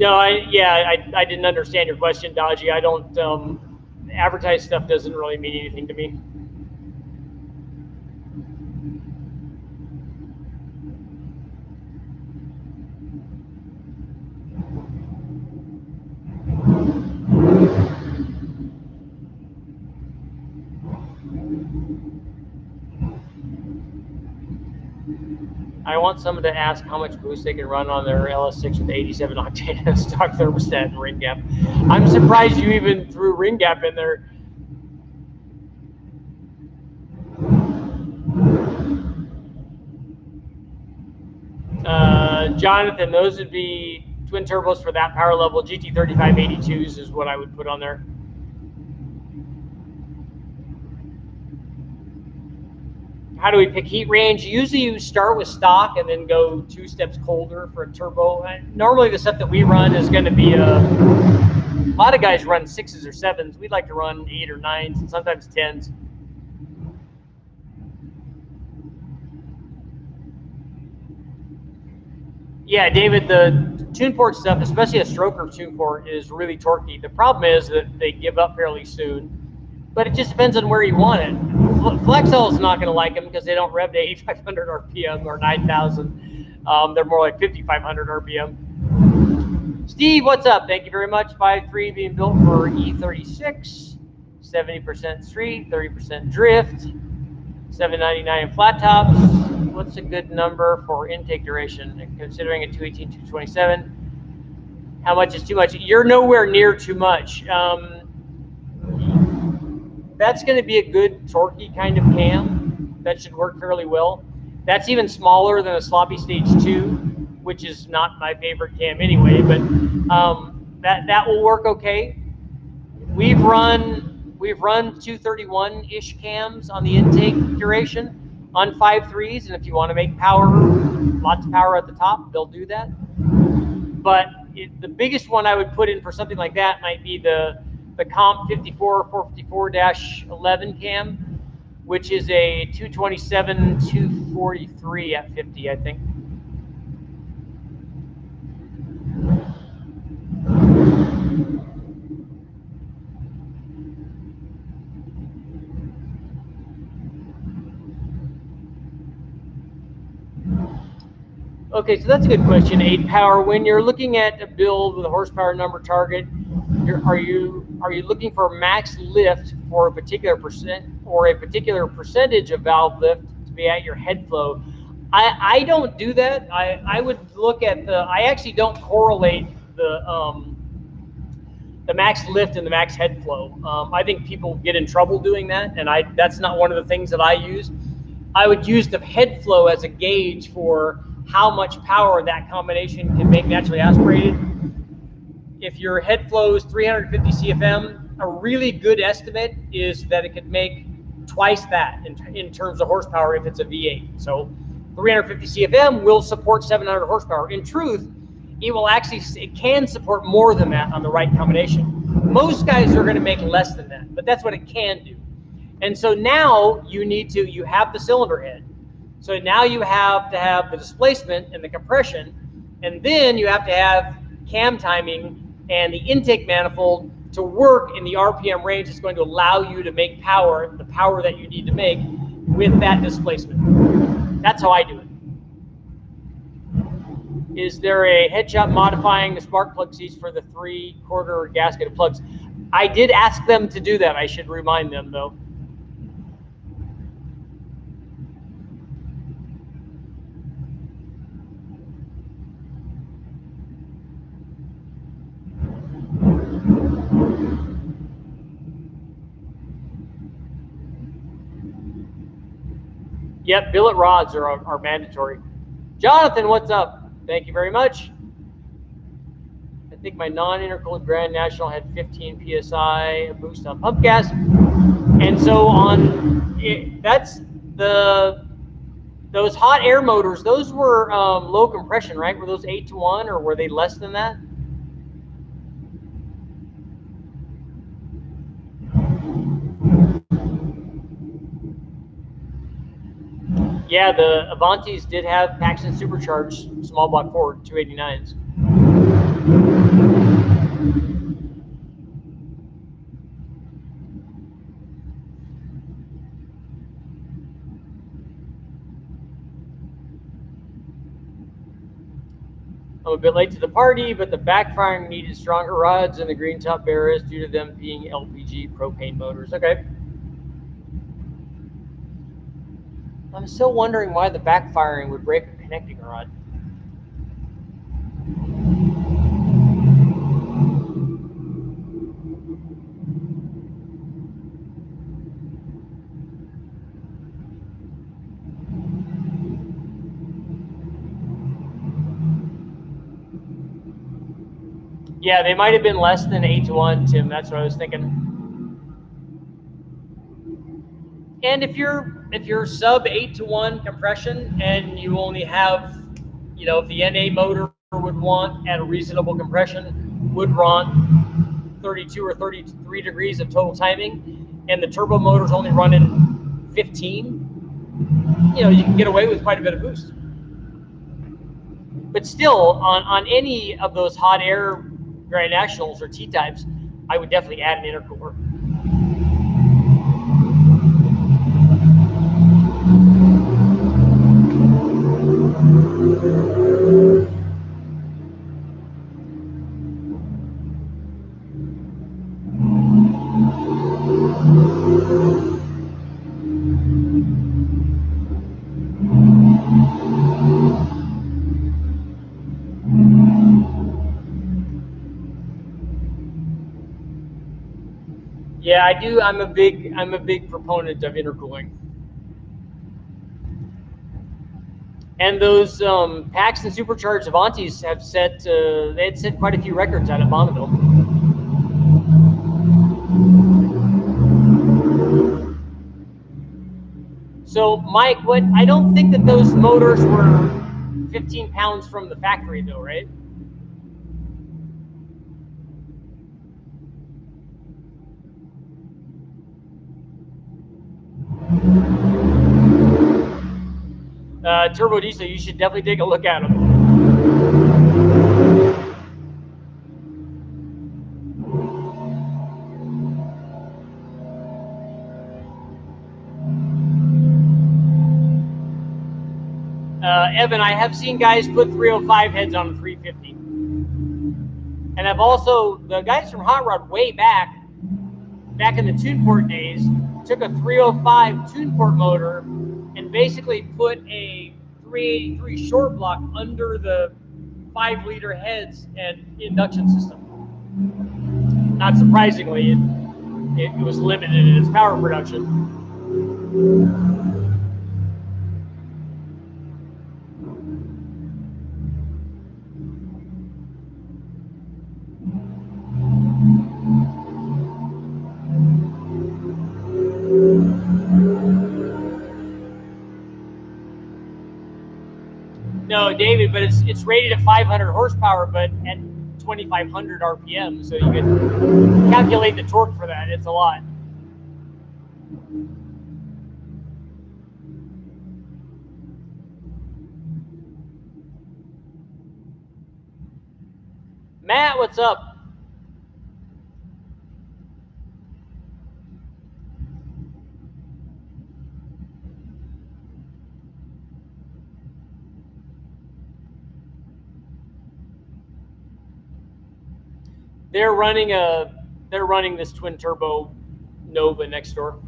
No, I didn't understand your question, Dodgy. I don't, advertised stuff doesn't really mean anything to me. I want someone to ask how much boost they can run on their LS6 with 87 octane stock thermostat and ring gap. I'm surprised you even threw ring gap in there. Jonathan, those would be twin turbos for that power level. GT3582s is what I would put on there. How do we pick heat range? Usually you start with stock and then go 2 steps colder for a turbo. Normally the stuff that we run is going to be a lot of guys run 6s or 7s. We'd like to run 8 or 9s and sometimes 10s. Yeah, David, the tune port stuff, especially a stroker tune port, is really torquey. The problem is that they give up fairly soon, but it just depends on where you want it. Flexel is not going to like them because they don't rev to 8,500 RPM or 9,000. They're more like 5,500 RPM. Steve, what's up? Thank you very much. 5.3 being built for E36, 70% street, 30% drift, 799 flat tops. What's a good number for intake duration? Considering a 218, 227, how much is too much? You're nowhere near too much. That's going to be a good torquey kind of cam. That should work fairly well. That's even smaller than a sloppy stage 2, which is not my favorite cam anyway, but that will work okay. We've run 231-ish cams on the intake duration on 5.3s, and if you want to make power, lots of power at the top, they'll do that. But the biggest one I would put in for something like that might be the Comp 454-11 cam, which is a 227, 243 at 50, I think. Okay, so that's a good question. 8 power. When you're looking at a build with a horsepower number target, are you looking for max lift for a particular percentage of valve lift to be at your head flow? I don't do that. I would look at I actually don't correlate the max lift and the max head flow. I think people get in trouble doing that, and that's not one of the things that I use. I would use the head flow as a gauge for how much power that combination can make naturally aspirated. If your head flow is 350 CFM, a really good estimate is that it could make twice that in terms of horsepower if it's a V8. So 350 CFM will support 700 horsepower. In truth, it can support more than that on the right combination. Most guys are going to make less than that, but that's what it can do. And so now you have the cylinder head. So now you have to have the displacement and the compression, and then you have to have cam timing and the intake manifold to work in the RPM range that's going to allow you to make power, the power that you need to make with that displacement. That's how I do it. Is there a head shop modifying the spark plug seats for the 3/4 gasket plugs? I did ask them to do that. I should remind them though. Yep, billet rods are mandatory. Jonathan, what's up? Thank you very much. I think my non-intercooled Grand National had 15 PSI boost on pump gas. And so those hot air motors, those were low compression, right? Were those 8-to-1 or were they less than that? Yeah, the Avantis did have Paxton supercharged small block Ford 289s. I'm a bit late to the party, but the backfiring needed stronger rods and the green top Barras due to them being LPG propane motors. Okay. I'm still wondering why the backfiring would break a connecting rod. Yeah, they might have been less than 8-to-1, Tim. That's what I was thinking. And if you're sub 8-to-1 compression and you only have, you know, if the NA motor would want at a reasonable compression would want 32 or 33 degrees of total timing, and the turbo motor's only running 15, you know, you can get away with quite a bit of boost. But still, on any of those hot air Grand Nationals or T-types, I would definitely add an intercooler. Yeah, I do. I'm a big proponent of intercooling. And those Paxton supercharged Avantis have set they had set quite a few records out of Bonneville. So, Mike, I don't think that those motors were 15 pounds from the factory, though, right? Turbo diesel, you should definitely take a look at them. Evan, I have seen guys put 305 heads on a 350. And I've also, the guys from Hot Rod way back in the TunePort days, took a 305 TunePort motor and basically put a 383 short block under the 5-liter heads and induction system. Not surprisingly, it was limited in its power production. No, David, but it's rated at 500 horsepower, but at 2,500 RPM, so you can calculate the torque for that. It's a lot. Matt, what's up? They're running this twin turbo Nova next door.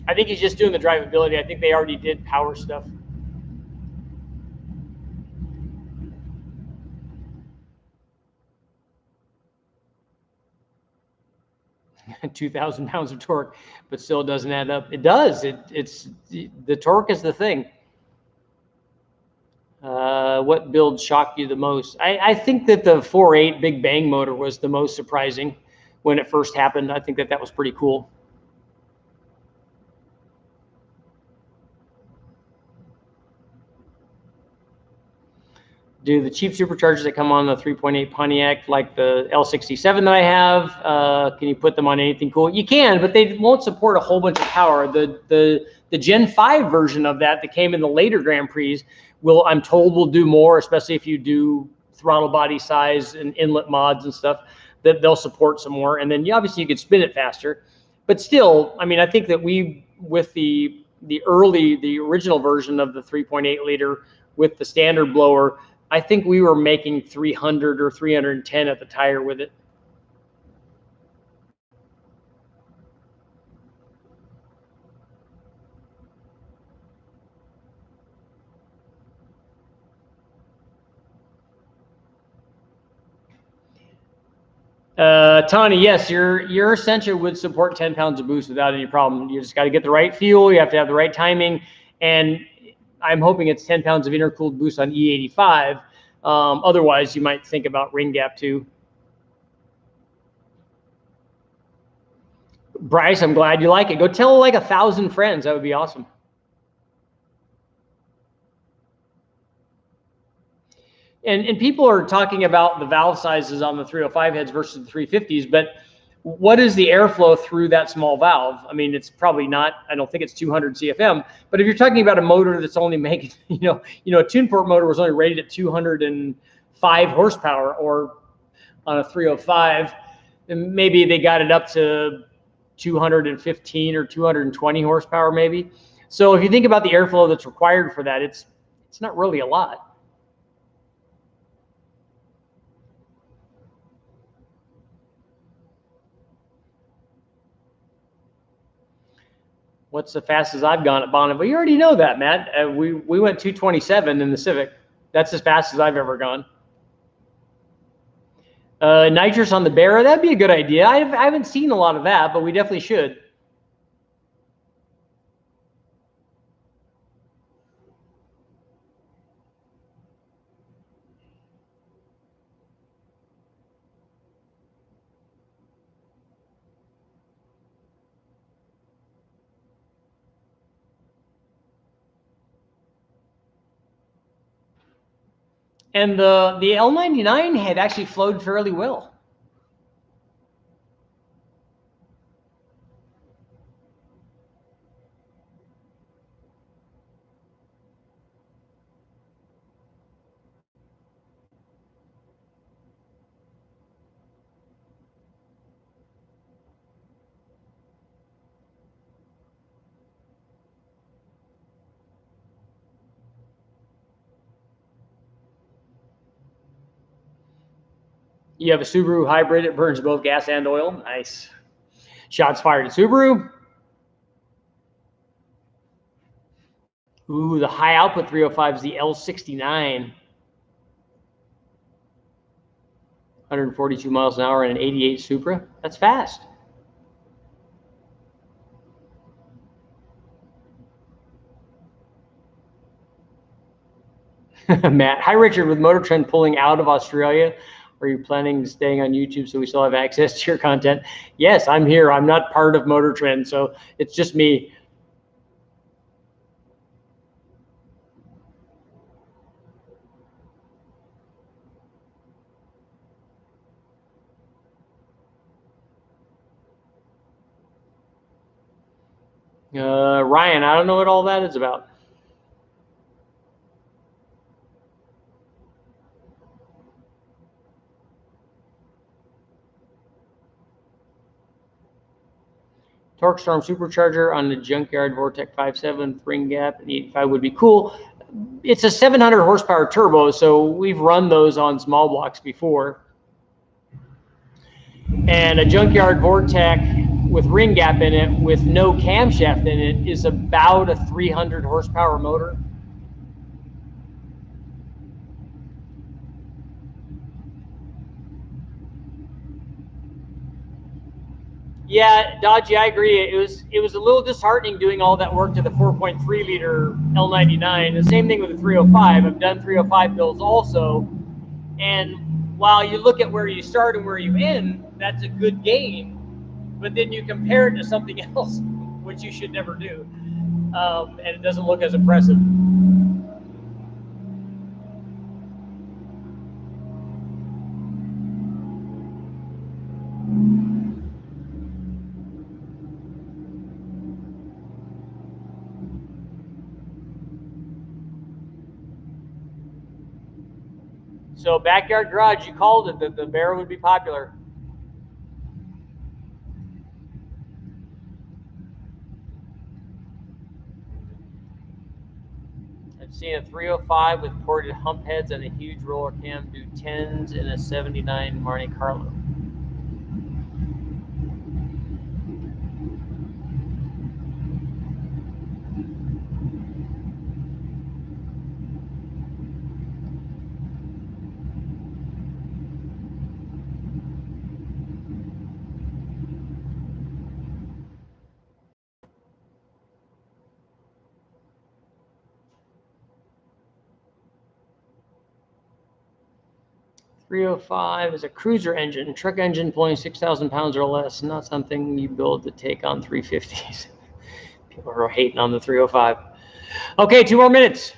I think he's just doing the drivability. I think they already did power stuff. $2,000 pounds of torque, but still doesn't add up. It does. It's the torque is the thing. What build shocked you the most? I think that the 4.8 Big Bang motor was the most surprising when it first happened. I think that was pretty cool. Do the cheap superchargers that come on the 3.8 Pontiac, like the L67 that I have, can you put them on anything cool? You can, but they won't support a whole bunch of power. The Gen 5 version of that came in the later Grand Prix I'm told will do more, especially if you do throttle body size and inlet mods and stuff, that they'll support some more. And then obviously you could spin it faster. But still, I mean, I think that with the original version of the 3.8 liter with the standard blower, I think we were making 300 or 310 at the tire with it. Tony, yes, your Essentia would support 10 pounds of boost without any problem. You just got to get the right fuel. You have to have the right timing. And I'm hoping it's 10 pounds of intercooled boost on E85. Otherwise, you might think about ring gap too. Bryce, I'm glad you like it. Go tell like 1,000 friends. That would be awesome. And people are talking about the valve sizes on the 305 heads versus the 350s, but what is the airflow through that small valve? I mean, it's probably not, I don't think it's 200 CFM, but if you're talking about a motor that's only making, a Tuneport motor was only rated at 205 horsepower, or on a 305, and maybe they got it up to 215 or 220 horsepower maybe. So if you think about the airflow that's required for that, it's not really a lot. What's the fastest I've gone at Bonnet? Well, you already know that, Matt. We went 227 in the Civic. That's as fast as I've ever gone. Nitrous on the Barra, that'd be a good idea. I haven't seen a lot of that, but we definitely should. And the L99 had actually flowed fairly well. You have a Subaru hybrid. It burns both gas and oil. Nice. Shots fired at Subaru. Ooh, the high output 305 is the L69. 142 miles an hour in an 88 Supra. That's fast. Matt, hi Richard, with Motor Trend pulling out of Australia, are you planning to staying on YouTube so we still have access to your content? Yes, I'm here. I'm not part of Motor Trend, so it's just me. Ryan, I don't know what all that is about. Torque Storm supercharger on the Junkyard Vortec 5.7 ring gap and 85 would be cool. It's a 700 horsepower turbo, so we've run those on small blocks before. And a Junkyard Vortec with ring gap in it with no camshaft in it is about a 300 horsepower motor. Yeah, Dodgy, I agree. It was a little disheartening doing all that work to the 4.3 liter L99. The same thing with the 305. I've done 305 builds also, and while you look at where you start and where you end, that's a good gain. But then you compare it to something else, which you should never do, and it doesn't look as impressive. So backyard garage, you called it. The Barra would be popular. I've seen a 305 with ported hump heads and a huge roller cam do 10s in a 79 Monte Carlo. .305 is a cruiser engine, truck engine pulling 6,000 pounds or less, not something you build to take on 350s. People are hating on the 305. Okay, 2 more minutes.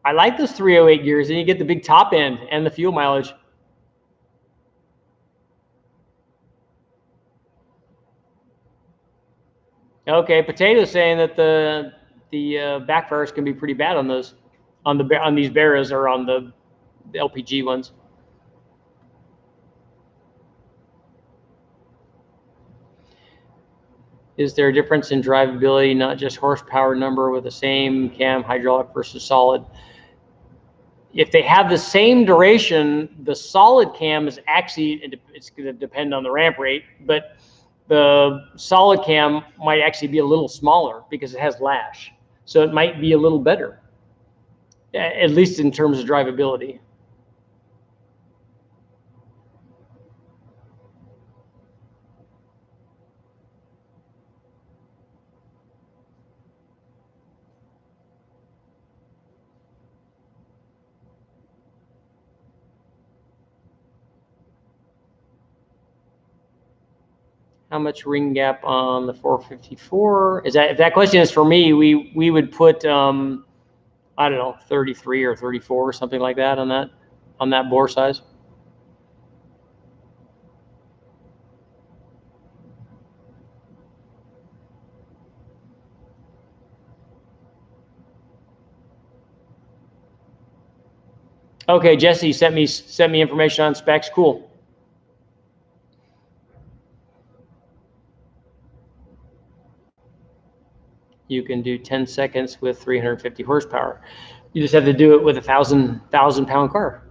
I like those 308 gears, and you get the big top end and the fuel mileage. Okay, Potato's saying that the backfires can be pretty bad on those, on these Barras or on the LPG ones. Is there a difference in drivability, not just horsepower number with the same cam, hydraulic versus solid? If they have the same duration, the solid cam is actually, it's going to depend on the ramp rate, but the solid cam might actually be a little smaller because it has lash. So it might be a little better, at least in terms of drivability. How much ring gap on the 454? Is that, if that question is for me, we would put I don't know, 33 or 34 or something like that on that bore size. Okay, Jesse sent me information on specs. Cool. You can do 10 seconds with 350 horsepower. You just have to do it with a 1,000 pound car.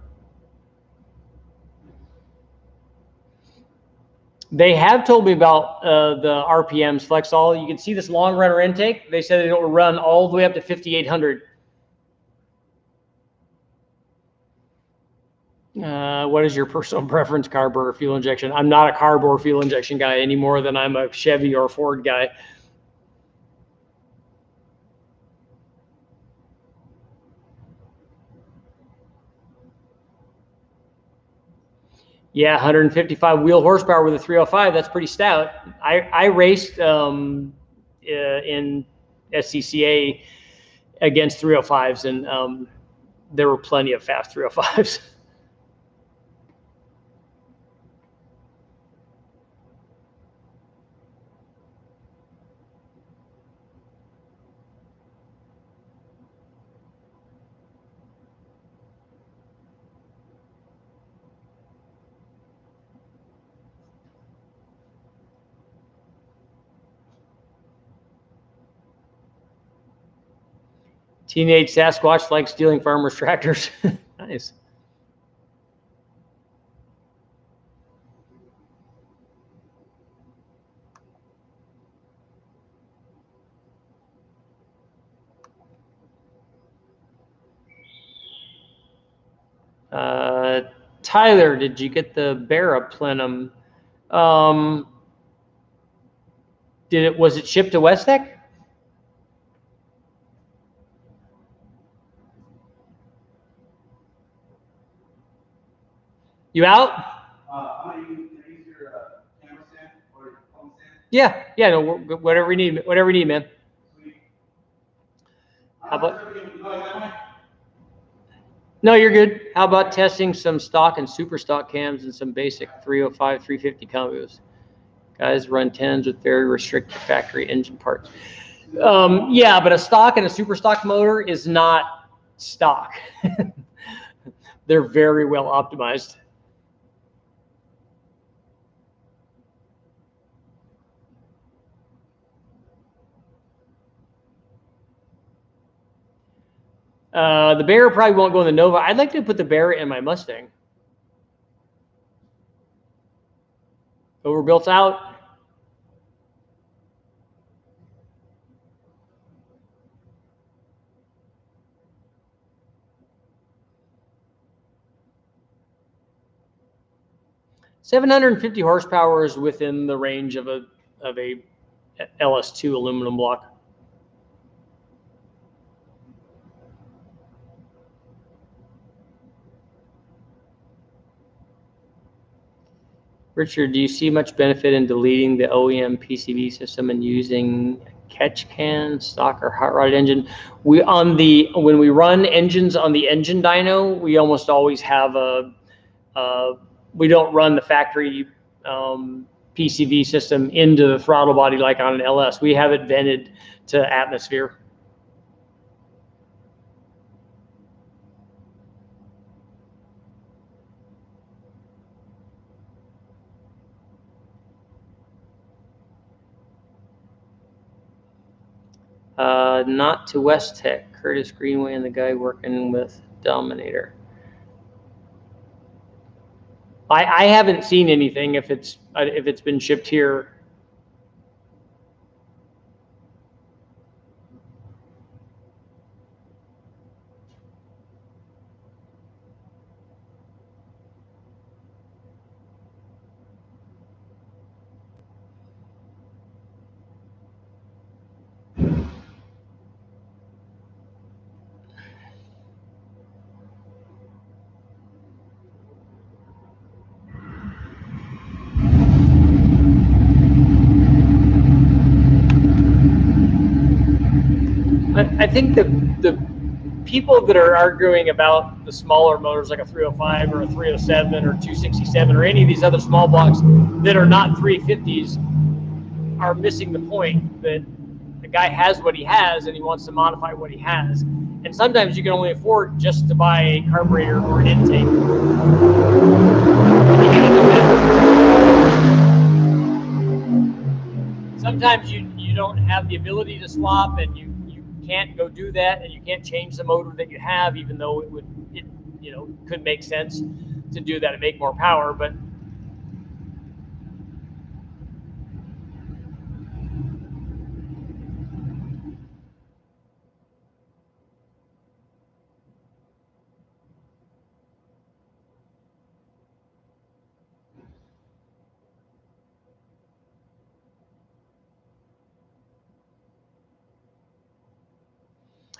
They have told me about the RPMs, Flexall. You can see this long runner intake. They said it will run all the way up to 5,800. What is your personal preference, carb or fuel injection? I'm not a carb or fuel injection guy any more than I'm a Chevy or Ford guy. Yeah, 155 wheel horsepower with a 305. That's pretty stout. I raced in SCCA against 305s, and there were plenty of fast 305s. Teenage Sasquatch likes stealing farmers' tractors. Nice. Tyler, did you get the Barra plenum? Was it shipped to Westec? You out? Can I use your camera stand or your phone stand? Yeah, no, whatever we need, man. Sweet. How about? No, you're good. How about testing some stock and super stock cams and some basic 305, 350 combos? Guys run 10s with very restricted factory engine parts. Yeah, but a stock and a super stock motor is not stock. They're very well optimized. The Barra probably won't go in the Nova. I'd like to put the Barra in my Mustang. Overbuilt out. $750 horsepower is within the range of a LS2 aluminum block. Richard, do you see much benefit in deleting the OEM PCV system and using catch can, stock, or hot rod engine? When we run engines on the engine dyno, we almost always have we don't run the factory PCV system into the throttle body like on an LS. We have it vented to atmosphere. Not to West Tech, Curtis Greenway and the guy working with Dominator. I haven't seen anything if it's been shipped here. I think the people that are arguing about the smaller motors like a 305 or a 307 or 267 or any of these other small blocks that are not 350s are missing the point that the guy has what he has and he wants to modify what he has. And sometimes you can only afford just to buy a carburetor or an intake. Sometimes you don't have the ability to swap, and you can't go do that, and you can't change the motor that you have, even though it could make sense to do that and make more power. But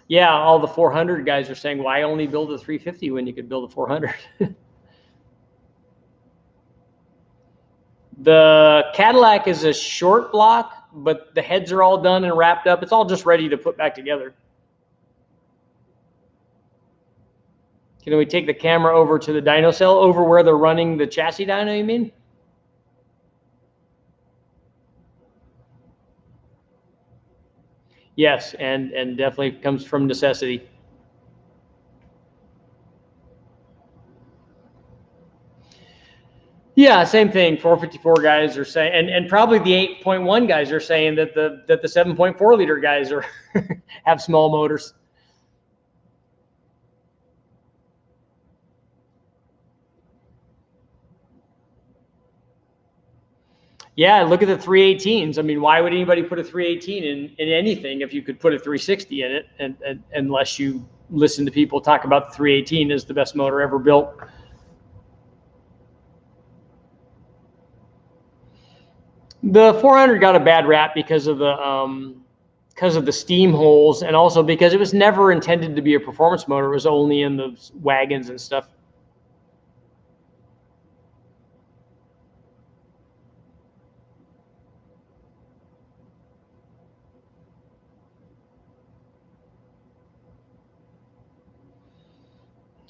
yeah, all the 400 guys are saying, why only build a 350 when you could build a 400? The Cadillac is a short block, but the heads are all done and wrapped up. It's all just ready to put back together. Can we take the camera over to the dyno cell, over where they're running the chassis dyno, you mean? Yes, and definitely comes from necessity. Yeah, same thing. 454 guys are saying, and probably the 8.1 guys are saying that the 7.4 liter guys are have small motors. Yeah, look at the 318s. I mean, why would anybody put a 318 in anything if you could put a 360 in it? And unless you listen to people talk about the 318 as the best motor ever built. The 400 got a bad rap because of the steam holes, and also because it was never intended to be a performance motor. It was only in the wagons and stuff.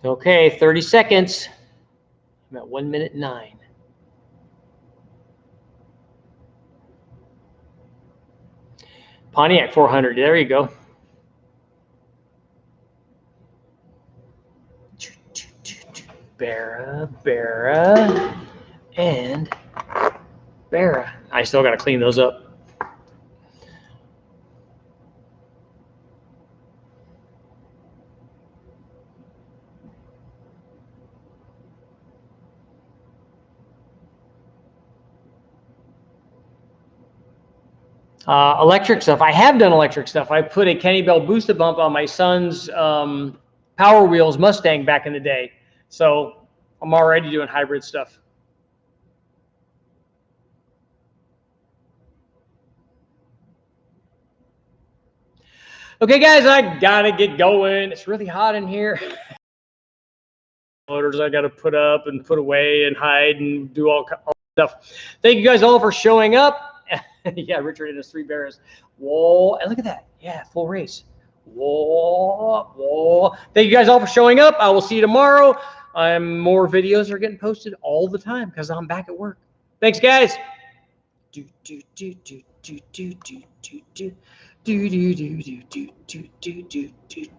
Okay, 30 seconds. I'm at 1 minute 9. Pontiac 400, there you go. Barra, and Barra. I still got to clean those up. Electric stuff. I have done electric stuff. I put a Kenny Bell boosted bump on my son's Power Wheels Mustang back in the day. So I'm already doing hybrid stuff. Okay, guys, I gotta get going. It's really hot in here. Motors I gotta put up and put away and hide and do all stuff. Thank you guys all for showing up. Yeah, Richard and his 3 bears. Whoa, and look at that. Yeah, full race. Whoa, whoa. Thank you guys all for showing up. I will see you tomorrow. More videos are getting posted all the time because I'm back at work. Thanks, guys. Do do do do do do do do do do do do do do do do do do.